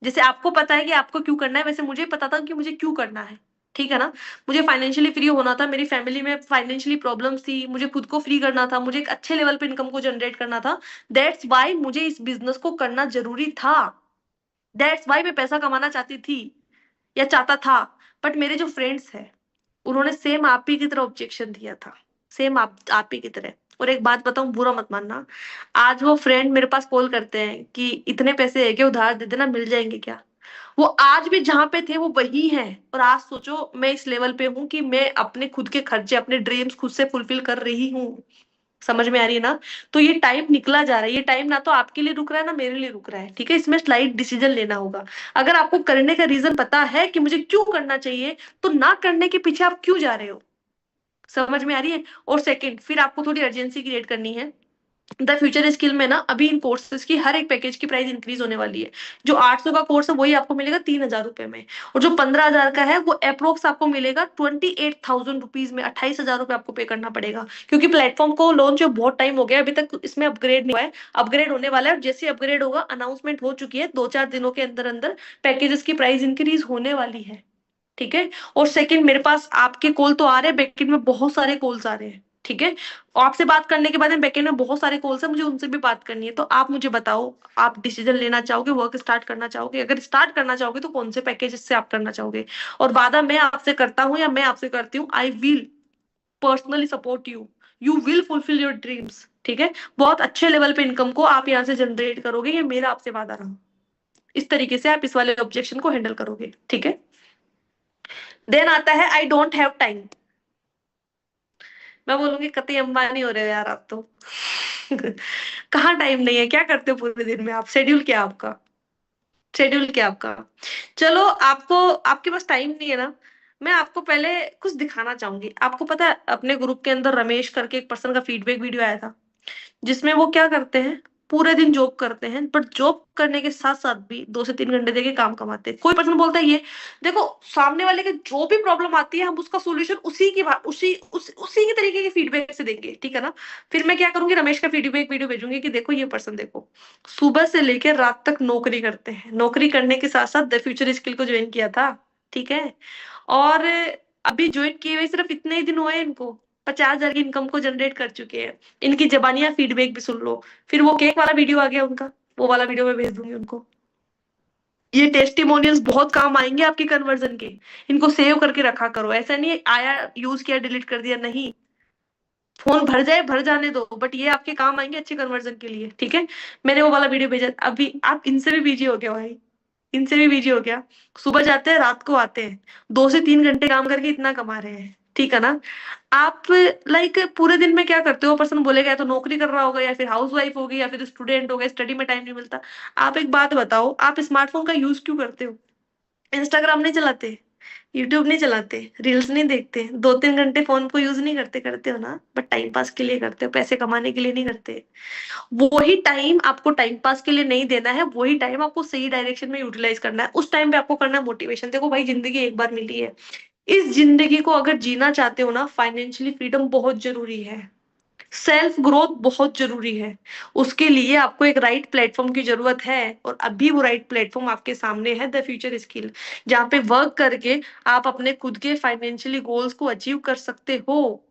Speaker 1: जैसे आपको पता है कि आपको क्यों करना है, वैसे मुझे पता था कि मुझे क्यों करना है, ठीक है ना। मुझे फाइनेंशियली फ्री होना था, मेरी फैमिली में फाइनेंशियली प्रॉब्लम्स थी, मुझे खुद को फ्री करना था, मुझे एक अच्छे लेवल पे इनकम को जनरेट करना था। दैट्स वाई मुझे इस बिजनेस को करना जरूरी था, दैट्स वाई मैं पैसा कमाना चाहती थी या चाहता था। बट मेरे जो फ्रेंड्स हैं उन्होंने सेम आप ही की तरह ऑब्जेक्शन दिया था, सेम आप ही की तरह। और एक बात बताऊं, बुरा मत मानना, आज वो फ्रेंड मेरे पास कॉल करते हैं कि इतने पैसे है कि उधार दे देना, मिल जाएंगे क्या। वो आज भी जहां पे थे वो वही है। और आज सोचो मैं इस लेवल पे हूं कि मैं अपने खुद के खर्चे, अपने ड्रीम्स खुद से फुलफिल कर रही हूँ। समझ में आ रही है ना। तो ये टाइम निकला जा रहा है, ये टाइम ना तो आपके लिए रुक रहा है ना मेरे लिए रुक रहा है, ठीक है। इसमें स्लाइट डिसीजन लेना होगा। अगर आपको करने का रीजन पता है कि मुझे क्यों करना चाहिए, तो ना करने के पीछे आप क्यों जा रहे हो। समझ में आ रही है। और सेकंड, फिर आपको थोड़ी अर्जेंसी क्रिएट करनी है। द फ्यूचर स्किल में ना अभी इन कोर्सेज की हर एक पैकेज की प्राइस इंक्रीज होने वाली है। जो 800 का कोर्स है वही आपको मिलेगा 3000 रुपए में, और जो 15,000 का है वो अप्रोक्स आपको मिलेगा 28,000 रुपीज में। 28,000 रुपए आपको पे करना पड़ेगा, क्योंकि प्लेटफॉर्म को लॉन्च बहुत टाइम हो गया, अभी तक इसमें अपग्रेड नहीं हुआ है। अपग्रेड होने वाला है, और जैसे अपग्रेड होगा अनाउंसमेंट हो चुकी है, 2-4 दिनों के अंदर अंदर पैकेजेस की प्राइस इंक्रीज होने वाली है, ठीक है। और सेकंड, मेरे पास आपके कॉल तो आ रहे हैं, बैकेंड में बहुत सारे कॉल्स आ रहे हैं, ठीक है। और आपसे बात करने के बाद में बैकेंड में बहुत सारे कॉल्स हैं, मुझे उनसे भी बात करनी है। तो आप मुझे बताओ, आप डिसीजन लेना चाहोगे, वर्क स्टार्ट करना चाहोगे? अगर स्टार्ट करना चाहोगे तो कौन से पैकेज से आप करना चाहोगे? और वादा मैं आपसे करता हूँ या मैं आपसे करती हूँ, I will personally support you, you will fulfil your dreams. ठीक है, बहुत अच्छे लेवल पे इनकम को आप यहाँ से जनरेट करोगे, ये मेरा आपसे वादा रहा। इस तरीके से आप इस वाले ऑब्जेक्शन को हैंडल करोगे। ठीक है। देन आता है आई डोंट हैव टाइम। मैं बोलूंगी कतई अंबानी हो रहे हो यार आप तो। कहाँ टाइम नहीं है, क्या करते हो पूरे दिन में आप? शेड्यूल क्या आपका? शेड्यूल क्या आपका? चलो, आपको, आपके पास टाइम नहीं है ना, मैं आपको पहले कुछ दिखाना चाहूंगी। आपको पता है अपने ग्रुप के अंदर रमेश करके एक पर्सन का फीडबैक वीडियो आया था, जिसमें वो क्या करते हैं, पूरे दिन जॉब करते हैं, बट जॉब करने के साथ साथ भी 2 से 3 घंटे देके काम कमाते हैं। कोई पर्सन बोलता है ये देखो, सामने वाले के जो भी प्रॉब्लम आती है हम उसका सोल्यूशन उसी की बात उसी की तरीके के फीडबैक से देंगे, ठीक है ना। फिर मैं क्या करूंगी, रमेश का फीडबैक वीडियो भेजूंगी कि देखो ये पर्सन देखो, सुबह से लेकर रात तक नौकरी करते हैं, नौकरी करने के साथ साथ द फ्यूचर स्किल को ज्वाइन किया था, ठीक है। और अभी ज्वाइन किए हुए सिर्फ इतने ही दिन हुए हैं इनको, 50,000 की इनकम को जनरेट कर चुके हैं। इनकी जबानियां फीडबैक भी सुन लो। फिर वो केक वाला वीडियो आ गया उनका, वो वाला वीडियो मैं भेज दूंगी उनको। ये टेस्टिमोनियल्स बहुत काम आएंगे आपके कन्वर्जन के। इनको सेव करके रखा करो, ऐसा नहीं है आया यूज किया डिलीट कर दिया, नहीं। फोन भर जाए भर जाने दो, बट ये आपके काम आएंगे अच्छे कन्वर्जन के लिए। ठीक है, मैंने वो वाला वीडियो भेजा अभी। आप इनसे भी बिजी हो गया भाई, इनसे भी बिजी हो गया। सुबह जाते हैं रात को आते हैं, 2 से 3 घंटे काम करके इतना कमा रहे हैं, ठीक है ना। आप लाइक पूरे दिन में क्या करते हो? पर्सन बोलेगा या तो नौकरी कर रहा होगा, या फिर हाउस वाइफ होगी, या फिर स्टूडेंट होगा, स्टडी में टाइम नहीं मिलता। आप एक बात बताओ, आप स्मार्टफोन का यूज क्यों करते हो? इंस्टाग्राम नहीं चलाते, यूट्यूब नहीं चलाते, रील्स नहीं देखते, 2-3 घंटे फोन को यूज नहीं करते? करते हो ना, बट टाइम पास के लिए करते हो, पैसे कमाने के लिए नहीं करते। वही टाइम आपको टाइम पास के लिए नहीं देना है, वही टाइम आपको सही डायरेक्शन में यूटिलाइज करना है। उस टाइम पे आपको करना है मोटिवेशन। देखो भाई, जिंदगी एक बार मिली है, इस जिंदगी को अगर जीना चाहते हो ना, फाइनेंशियली फ्रीडम बहुत जरूरी है, सेल्फ ग्रोथ बहुत जरूरी है। उसके लिए आपको एक राइट प्लेटफॉर्म की जरूरत है, और अभी वो राइट प्लेटफॉर्म आपके सामने है, द फ्यूचर स्किल, जहाँ पे वर्क करके आप अपने खुद के फाइनेंशियली गोल्स को अचीव कर सकते हो।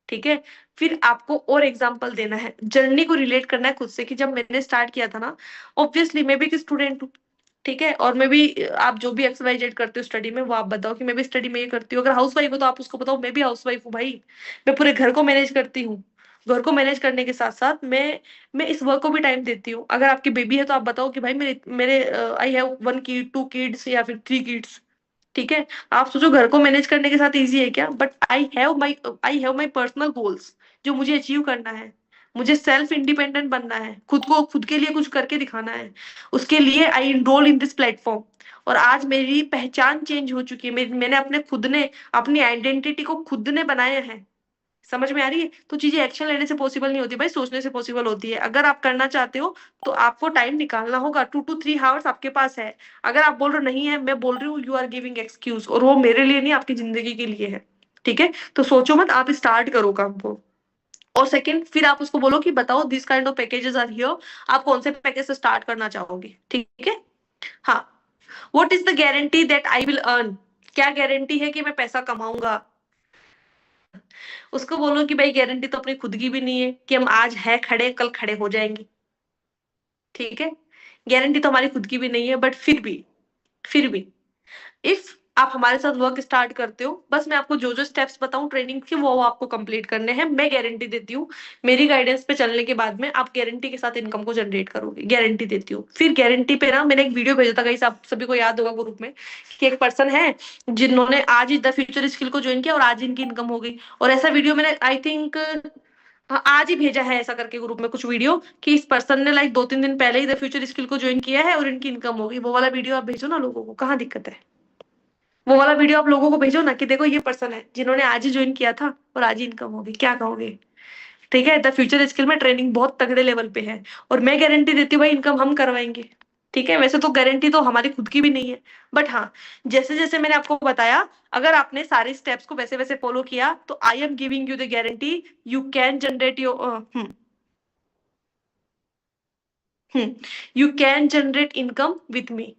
Speaker 1: ठीक है। फिर आपको और एग्जांपल देना है, जर्नी को रिलेट करना है खुद से, कि जब मैंने स्टार्ट किया था ना, ऑब्वियसली मैं भी एक स्टूडेंट हूँ, ठीक है। और मैं भी, आप जो भी XYZ करते हो स्टडी में, वो आप बताओ कि मैं भी स्टडी में ये करती हूँ। अगर हाउस वाइफ हो तो आप उसको बताओ मैं भी हाउस वाइफ हूँ भाई, मैं पूरे घर को मैनेज करती हूँ। घर को मैनेज करने के साथ साथ मैं इस वर्क को भी टाइम देती हूँ। अगर आपकी बेबी है तो आप बताओ कि भाई मेरे मेरे आई हैव 1 किड, 2 किड्स, या फिर 3 किड्स, ठीक है। आप सोचो घर को मैनेज करने के साथ इजी है क्या? But I have my personal goals, जो मुझे अचीव करना है। मुझे सेल्फ इंडिपेंडेंट बनना है, खुद को खुद के लिए कुछ करके दिखाना है। उसके लिए आई इनरोल इन दिस प्लेटफॉर्म। और आज मेरी पहचान चेंज हो चुकी है, मैंने अपने खुद ने अपनी आइडेंटिटी को खुद ने बनाया है। समझ में आ रही है? तो चीजें एक्शन लेने से पॉसिबल नहीं होती भाई, सोचने से पॉसिबल होती है। अगर आप करना चाहते हो तो आपको टाइम निकालना होगा, 2 to 3 आवर्स आपके पास है। अगर आप बोल रहे हो नहीं है, मैं बोल रही हूँ यू आर गिविंग एक्सक्यूज, और वो मेरे लिए नहीं, आपकी जिंदगी के लिए है। ठीक है, तो सोचो मत, आप स्टार्ट करो काम को। और सेकंड, फिर आप उसको बोलो कि बताओ this kind of packages are here, आप कौन से पैकेज से स्टार्ट करना चाहोगे? ठीक है। हाँ, what is the guarantee that I will earn? क्या गारंटी है कि मैं पैसा कमाऊंगा? उसको बोलो कि भाई गारंटी तो अपनी खुद की भी नहीं है कि हम आज है खड़े कल खड़े हो जाएंगे, ठीक है। गारंटी तो हमारी खुद की भी नहीं है, बट फिर भी इफ आप हमारे साथ वर्क स्टार्ट करते हो, बस मैं आपको जो जो स्टेप्स बताऊं ट्रेनिंग के, वो आपको कंप्लीट करने हैं। मैं गारंटी देती हूँ, मेरी गाइडेंस पे चलने के बाद में आप गारंटी के साथ इनकम को जनरेट करोगे, गारंटी देती हूँ। फिर गारंटी पे ना, मैंने एक वीडियो भेजा था गाइस, आप सभी को याद होगा ग्रुप में, कि एक पर्सन है जिन्होंने आज ही द फ्यूचर स्किल को ज्वाइन किया और आज इनकी इनकम हो गई। और ऐसा वीडियो मैंने आई थिंक आज ही भेजा है, ऐसा करके ग्रुप में कुछ वीडियो, कि इस पर्सन ने लाइक 2-3 दिन पहले ही द फ्यूचर स्किल को ज्वाइन किया है और इनकी इनकम हो गई। वो वाला वीडियो आप भेजो ना लोगों को, कहाँ दिक्कत है? वो वाला वीडियो आप लोगों को भेजो ना, कि देखो ये पर्सन है जिन्होंने आज ही ज्वाइन किया था और आज ही इनकम होगी। क्या कहोगे? ठीक है, द फ्यूचर स्किल में ट्रेनिंग बहुत तगड़े लेवल पे है, और मैं गारंटी देती हूँ भाई इनकम हम करवाएंगे। ठीक है, वैसे तो गारंटी तो हमारी खुद की भी नहीं है, बट हाँ, जैसे जैसे मैंने आपको बताया, अगर आपने सारे स्टेप्स को वैसे वैसे फॉलो किया, तो I am giving you the guarantee, you can generate your you can generate income with me.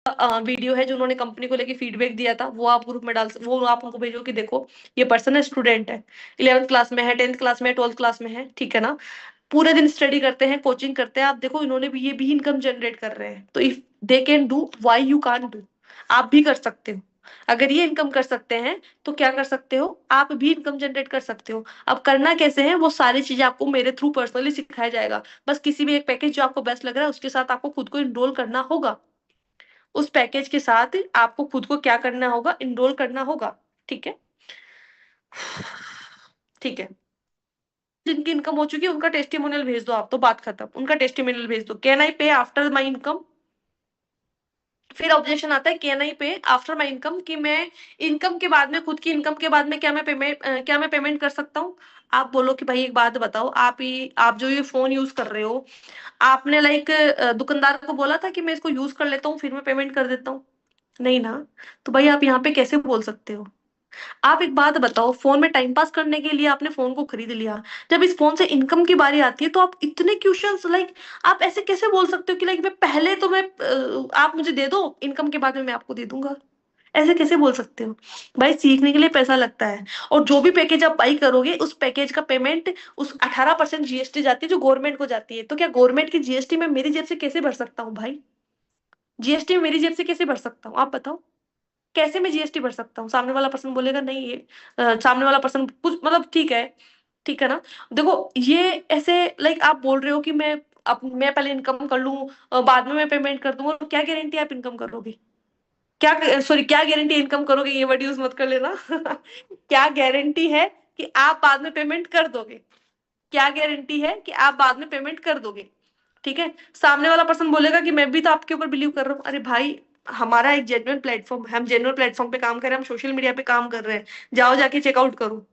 Speaker 1: Video है जो उन्होंने कंपनी को लेके फीडबैक दिया था, वो आप ग्रुप में वो आप उनको भेजो कि देखो ये पर्सन है, स्टूडेंट है, 11th क्लास में है, 10th क्लास में है, 12th क्लास में है, ठीक है ना, पूरे दिन स्टडी करते हैं, कोचिंग करते हैं, आप देखो इन्होंने भी, ये भी इनकम जनरेट कर रहे हैं, तो if they can do why you can't do, आप भी कर सकते हो। अगर ये इनकम कर सकते हैं तो क्या कर सकते हो, आप भी इनकम जनरेट कर सकते हो। अब करना कैसे है, वो सारी चीजें आपको मेरे थ्रू पर्सनली सिखाया जाएगा। बस किसी भी एक पैकेज जो आपको बेस्ट लग रहा है उसके साथ आपको खुद को इनरोल करना होगा। उस पैकेज के साथ आपको खुद को क्या करना होगा, इनरोल करना होगा। ठीक है, ठीक है। जिनकी इनकम हो चुकी है उनका टेस्टिमोनियल भेज दो, आप तो बात खत्म, उनका टेस्टिमोनियल भेज दो। कैन आई पे आफ्टर माई इनकम, फिर ऑब्जेक्शन आता है कैन आई पे आफ्टर माई इनकम, कि मैं इनकम के बाद में, खुद की इनकम के बाद में क्या मैं पेमेंट कर सकता हूँ। आप बोलो कि भाई एक बात बताओ, आप जो ये फोन यूज कर रहे हो, आपने लाइक दुकानदार को बोला था कि मैं इसको यूज कर लेता हूँ फिर मैं पेमेंट कर देता हूँ, नहीं ना। तो भाई आप यहाँ पे कैसे बोल सकते हो। आप एक बात बताओ, फोन में टाइम पास करने के लिए आपने फोन को खरीद लिया, जब इस फोन से इनकम की बारी आती है तो आप इतने क्वेश्चंस लाइक, आप ऐसे कैसे बोल सकते हो कि लाइक मैं पहले तो मैं आप मुझे दे दो, इनकम के बाद में मैं आपको दे दूंगा। ऐसे कैसे बोल सकते हो। भाई सीखने के लिए पैसा लगता है, और जो भी पैकेज आप बाई करोगे उस पैकेज का पेमेंट, उस 18% जीएसटी जाती है जो गवर्नमेंट को जाती है, तो क्या गवर्नमेंट की जीएसटी में मेरी जेब से कैसे भर सकता हूँ भाई। जीएसटी में मेरी जेब से कैसे भर सकता हूँ, आप बताओ। कैसे मैं जीएसटी भर सकता हूँ। सामने वाला पर्सन बोलेगा नहीं, ये सामने वाला पर्सन कुछ मतलब ठीक है, ठीक है ना। देखो ये ऐसे लाइक आप बोल रहे हो कि मैं पहले इनकम कर लूं, बाद में मैं पेमेंट कर दूंगा, क्या गारंटी आप इनकम करोगे। क्या, सॉरी, क्या गारंटी इनकम करोगे, ये वर्ड यूज मत कर लेना। क्या गारंटी है कि आप बाद में पेमेंट कर दोगे, क्या गारंटी है कि आप बाद में पेमेंट कर दोगे। ठीक है, सामने वाला पर्सन बोलेगा कि मैं भी तो आपके ऊपर बिलीव कर रहा हूँ, अरे भाई हमारा एक जेन्युइन प्लेटफॉर्म है, हम जेन्युइन प्लेटफॉर्म पे काम कर रहे हैं, हम सोशल मीडिया पे काम कर रहे हैं, जाओ जाके चेकआउट करो।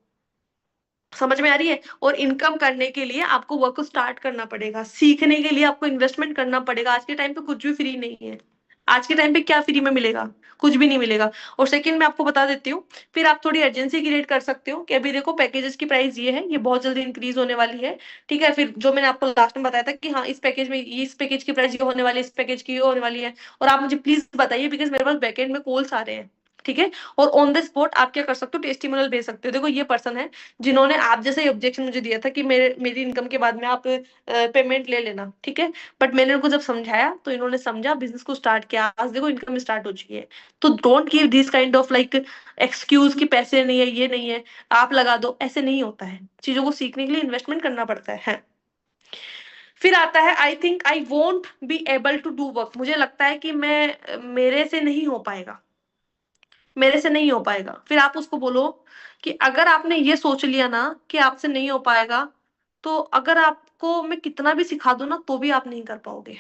Speaker 1: समझ में आ रही है। और इनकम करने के लिए आपको वर्क को स्टार्ट करना पड़ेगा, सीखने के लिए आपको इन्वेस्टमेंट करना पड़ेगा। आज के टाइम पे कुछ भी फ्री नहीं है। आज के टाइम पे क्या फ्री में मिलेगा, कुछ भी नहीं मिलेगा। और सेकंड मैं आपको बता देती हूँ, फिर आप थोड़ी अर्जेंसी क्रिएट कर सकते हो कि अभी देखो पैकेजेस की प्राइस ये है, ये बहुत जल्दी इंक्रीज होने वाली है। ठीक है, फिर जो मैंने आपको लास्ट में बताया था कि हाँ इस पैकेज में, इस पैकेज की प्राइस ये होने वाली है, इस पैकेज की ये होने वाली है। और आप मुझे प्लीज बताइए, बिकॉज मेरे पास बैकएंड में कॉल्स आ रहे हैं। ठीक है, और ऑन द स्पॉट आप क्या कर सकते हो, टेस्टिमोनियल भेज सकते हो। देखो ये पर्सन है जिन्होंने आप जैसे ही ऑब्जेक्शन मुझे दिया था कि मेरी इनकम के बाद में आप पेमेंट ले लेना, ठीक है। बट मैंने उनको जब समझाया तो इन्होंने समझा, बिजनेस को स्टार्ट किया, आज देखो इनकम स्टार्ट हो चुकी है। तो don't give this kind of like excuse कि पैसे नहीं है, ये नहीं है, आप लगा दो, ऐसे नहीं होता है। चीजों को सीखने के लिए इन्वेस्टमेंट करना पड़ता है। फिर आता है I think I won't be able to do work, मुझे लगता है कि मेरे से नहीं हो पाएगा, मेरे से नहीं हो पाएगा। फिर आप उसको बोलो कि अगर आपने ये सोच लिया ना कि आपसे नहीं हो पाएगा, तो अगर आपको मैं कितना भी सिखा दूं ना तो भी आप नहीं कर पाओगे।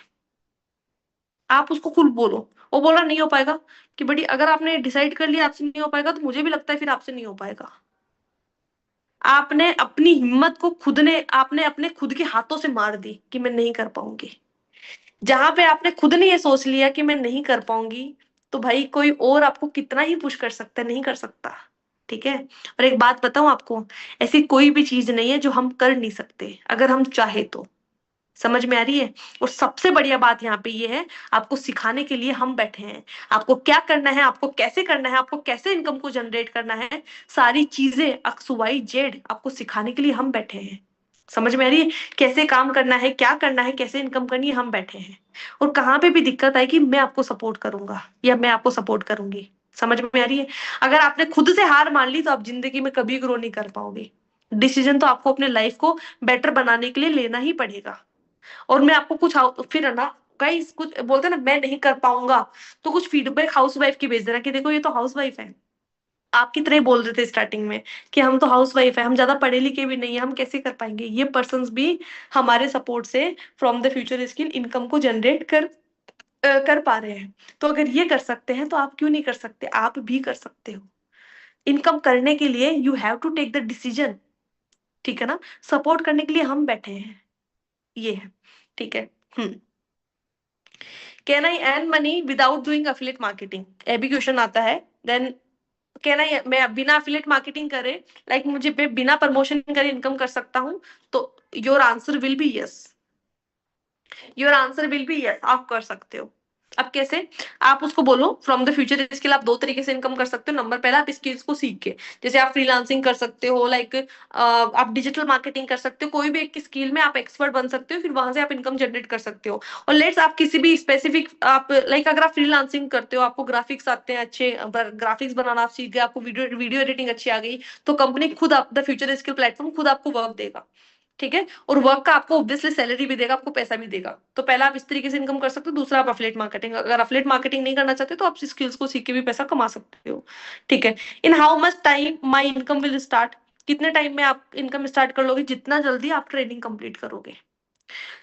Speaker 1: आप उसको खुद बोलो। वो बोला नहीं हो पाएगा, कि बड़ी अगर आपने डिसाइड कर लिया आपसे नहीं हो पाएगा, तो मुझे भी लगता है फिर आपसे नहीं हो पाएगा। आपने अपनी हिम्मत को खुद ने, आपने अपने खुद के हाथों से मार दी कि मैं नहीं कर पाऊंगी। जहां पे आपने खुद ने ये सोच लिया कि मैं नहीं कर पाऊंगी, तो भाई कोई और आपको कितना ही पुश कर सकता है, नहीं कर सकता। ठीक है। और एक बात बताऊं आपको, ऐसी कोई भी चीज नहीं है जो हम कर नहीं सकते अगर हम चाहे तो। समझ में आ रही है। और सबसे बढ़िया बात यहाँ पे ये है, आपको सिखाने के लिए हम बैठे हैं। आपको क्या करना है, आपको कैसे करना है, आपको कैसे इनकम को जनरेट करना है, सारी चीजें एक्स वाई जेड आपको सिखाने के लिए हम बैठे हैं। समझ में आ रही है। कैसे काम करना है, क्या करना है, कैसे इनकम करनी है, हम बैठे हैं। और कहाँ पे भी दिक्कत आएगी मैं आपको सपोर्ट करूंगा या मैं आपको सपोर्ट करूंगी। समझ में आ रही है। अगर आपने खुद से हार मान ली तो आप जिंदगी में कभी ग्रो नहीं कर पाओगे। डिसीजन तो आपको अपने लाइफ को बेटर बनाने के लिए लेना ही पड़ेगा। और मैं आपको कुछ फिर है ना, गाइस कुछ बोलते हैं ना मैं नहीं कर पाऊंगा, तो कुछ फीडबैक हाउसवाइफ की भेज देना कि देखो ये तो हाउसवाइफ है। आपकी तरह ही बोल रहे थे स्टार्टिंग में कि हम तो हाउसवाइफ है, हम ज्यादा पढ़े लिखे भी नहीं है, हम कैसे कर पाएंगे। ये पर्संस भी हमारे सपोर्ट से from the future skill income को जनरेट कर पा रहे हैं। तो अगर ये कर सकते हैं तो आप क्यों नहीं कर सकते, आप भी कर सकते हो। इनकम करने के लिए you have to take the decision. ठीक है ना। सपोर्ट करने के लिए हम बैठे हैं, ये है। ठीक है। Hmm. Can I earn money without doing affiliate marketing, ये भी क्वेश्चन आता है। देन कैन आई, मैं बिना अफिलिएट मार्केटिंग करे, लाइक मुझे बिना प्रमोशन करे इनकम कर सकता हूँ, तो your answer will be yes. Your answer will be yes, आप कर सकते हो। अब कैसे? आप उसको बोलो फ्रॉम द फ्यूचर स्किल, आप दो तरीके से इनकम कर सकते हो। नंबर पहला, आप स्किल्स को सीख के, जैसे आप फ्रीलांसिंग कर सकते हो, लाइक आप डिजिटल मार्केटिंग कर सकते हो, कोई भी एक स्किल में आप एक्सपर्ट बन सकते हो, फिर वहां से आप इनकम जनरेट कर सकते हो। और लेट्स आप किसी भी स्पेसिफिक, आप लाइक अगर आप फ्रीलांसिंग करते हो, आपको ग्राफिक्स आते हैं अच्छे, ग्राफिक्स बनाना आप सीख गए, आपको वीडियो वीडियो एडिटिंग अच्छी आ गई, तो कंपनी खुद आप द फ्यूचर स्किल प्लेटफॉर्म खुद आपको वर्क देगा। ठीक है, और वर्क का आपको ऑब्वियसली सैलरी भी देगा, आपको पैसा भी देगा। तो पहला आप इस तरीके से इनकम कर सकते हो। दूसरा, आप अफिलिएट मार्केटिंग, अगर अफिलिएट मार्केटिंग नहीं करना चाहते तो आप स्किल्स को सीख के भी पैसा कमा सकते हो। ठीक है। In how much time my income will start, कितने टाइम में आप इनकम स्टार्ट कर लोगे? जितना जल्दी आप ट्रेनिंग कंप्लीट करोगे।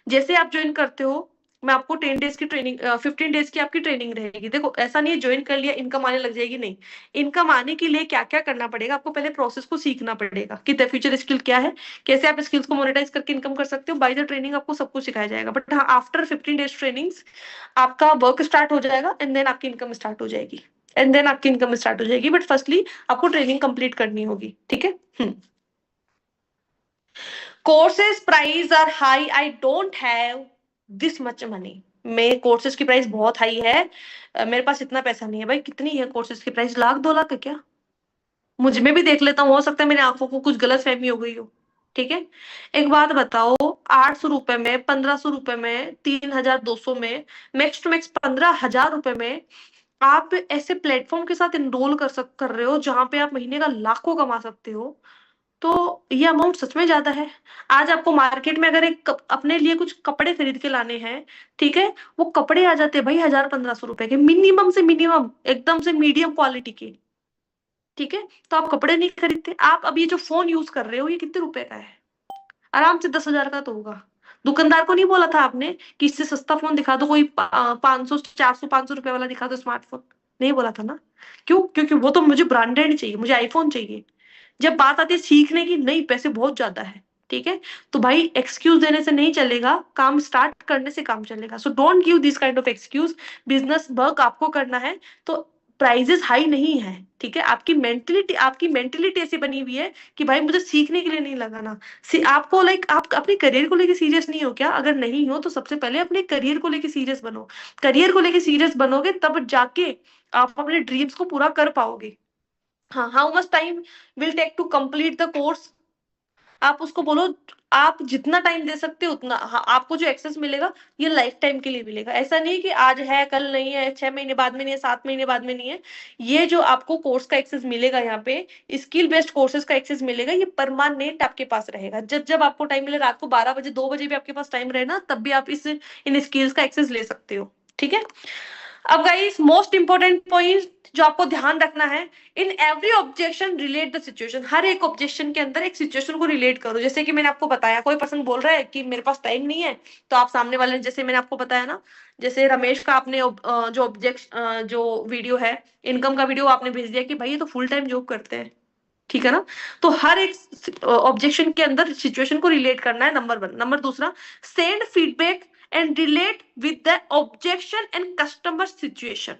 Speaker 1: जैसे आप ज्वाइन करते हो, मैं आपको 10 डेज की ट्रेनिंग, 15 डेज की आपकी ट्रेनिंग रहेगी। देखो ऐसा नहीं है ज्वाइन कर लिया इनकम आने लग जाएगी, नहीं। इनकम आने के लिए क्या क्या करना पड़ेगा, आपको पहले प्रोसेस को सीखना पड़ेगा कि द फ्यूचर स्किल क्या है, कैसे आप स्किल्स को मोनेटाइज करके इनकम कर सकते हो। बाय द ट्रेनिंग आपको सब कुछ सिखाया जाएगा। बट हाँ, आफ्टर 15 डेज ट्रेनिंग्स आपका वर्क स्टार्ट हो जाएगा, एंड देन आपकी इनकम स्टार्ट हो जाएगी। बट फर्स्टली आपको ट्रेनिंग कंप्लीट करनी होगी। ठीक है। Courses price are high, I don't have this much money. मेरे कोर्सेज की प्राइस बहुत हाई है, मेरे पास इतना पैसा नहीं है। भाई कितनी है कोर्सेज की प्राइस? लाख 2 लाख है क्या? मुझ में भी देख लेता हूँ, हो सकता है मेरी आंखों को कुछ गलत फहमी हो गई हो। ठीक है। एक बात बताओ, 800 रुपए में, 1500 रुपए में, 3200 में, मैक्स टू मैक्स 15,000 रुपए में आप ऐसे प्लेटफॉर्म के साथ इनरोल कर रहे हो जहां पे आप महीने का लाखों कमा सकते हो। तो ये अमाउंट सच में ज्यादा है। आज आपको मार्केट में अगर अपने लिए कुछ कपड़े खरीद के लाने हैं, ठीक है, वो कपड़े आ जाते हैं भाई 1000-1500 रुपए के, मिनिमम से मिनिमम, एकदम से मीडियम क्वालिटी के। ठीक है। तो आप कपड़े नहीं खरीदते। आप अब ये जो फोन यूज कर रहे हो, ये कितने रुपए का है? आराम से 10,000 का तो होगा। दुकानदार को नहीं बोला था आपने कि इससे सस्ता फोन दिखा दो, कोई 500, 400, 500 रुपए वाला दिखा दो स्मार्टफोन? नहीं बोला था ना? क्यों? क्योंकि वो तो मुझे ब्रांडेड चाहिए, मुझे आईफोन चाहिए। जब बात आती है सीखने की, नहीं पैसे बहुत ज्यादा है। ठीक है। तो भाई एक्सक्यूज देने से नहीं चलेगा, काम स्टार्ट करने से काम चलेगा। So don't give this kind of excuse. Business work आपको करना है तो प्राइजेस हाई नहीं है। ठीक है। आपकी मेंटेलिटी ऐसी बनी हुई है कि भाई मुझे सीखने के लिए नहीं लगाना। आपको लाइक आप अपने करियर को लेके सीरियस नहीं हो क्या? अगर नहीं हो तो सबसे पहले अपने करियर को लेके सीरियस बनो। करियर को लेके सीरियस बनोगे तब जाके आप अपने ड्रीम्स को पूरा कर पाओगे। हाँ, how much time will take to complete the course? आप उसको बोलो आप जितना टाइम दे सकते हो उतना। हाँ, आपको जो एक्सेस मिलेगा ये लाइफ टाइम के लिए मिलेगा। ऐसा नहीं कि आज है कल नहीं है, 6 महीने बाद में नहीं है, 7 महीने बाद में नहीं है। ये जो आपको कोर्स का एक्सेस मिलेगा, यहाँ पे स्किल बेस्ड कोर्सेज का एक्सेस मिलेगा, ये परमानेंट आपके पास रहेगा। जब जब आपको टाइम मिले, रात को 12 बजे, 2 बजे भी आपके पास टाइम रहे ना, तब भी आप इस इन स्किल्स का एक्सेस ले सकते हो। ठीक है। अब गाइस, मोस्ट इंपॉर्टेंट पॉइंट जो आपको ध्यान रखना है, in every objection relate the situation. हर एक ऑब्जेक्शन के अंदर एक सिचुएशन को रिलेट करो। जैसे कि मैंने आपको बताया, कोई पर्सन बोल रहा है कि मेरे पास टाइम नहीं है, तो आप सामने वाले, जैसे मैंने आपको बताया ना, जैसे रमेश का आपने जो ऑब्जेक्ट जो वीडियो है, इनकम का वीडियो आपने भेज दिया कि भाई ये तो फुल टाइम जॉब करते हैं। ठीक है ना? तो हर एक ऑब्जेक्शन के अंदर सिचुएशन को रिलेट करना है, नंबर 1। नंबर दूसरा, send feedback and relate with the objection and customer situation.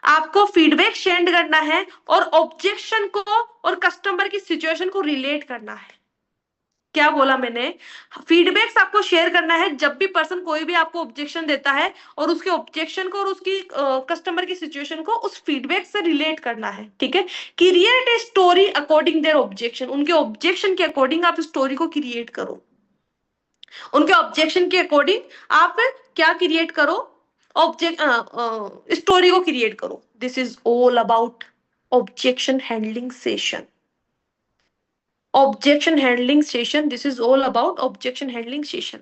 Speaker 1: आपको फीडबैक सेंड करना है और ऑब्जेक्शन को और कस्टमर की सिचुएशन को रिलेट करना है। क्या बोला मैंने? फीडबैक्स आपको शेयर करना है जब भी पर्सन कोई भी आपको ऑब्जेक्शन देता है, और उसके ऑब्जेक्शन को और उसकी कस्टमर की सिचुएशन को उस फीडबैक से रिलेट करना है। ठीक है। Create a story according their objection. उनके ऑब्जेक्शन के अकॉर्डिंग आप स्टोरी को क्रिएट करो। उनके ऑब्जेक्शन के अकॉर्डिंग आप क्या क्रिएट करो? ऑब्जेक्ट स्टोरी को क्रिएट करो। This is all about objection handling session. Objection handling session, this is all about objection handling session.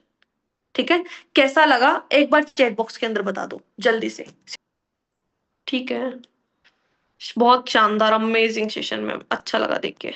Speaker 1: ठीक है। कैसा लगा एक बार चैट बॉक्स के अंदर बता दो जल्दी से। ठीक है। बहुत शानदार, अमेजिंग सेशन में, अच्छा लगा देख के।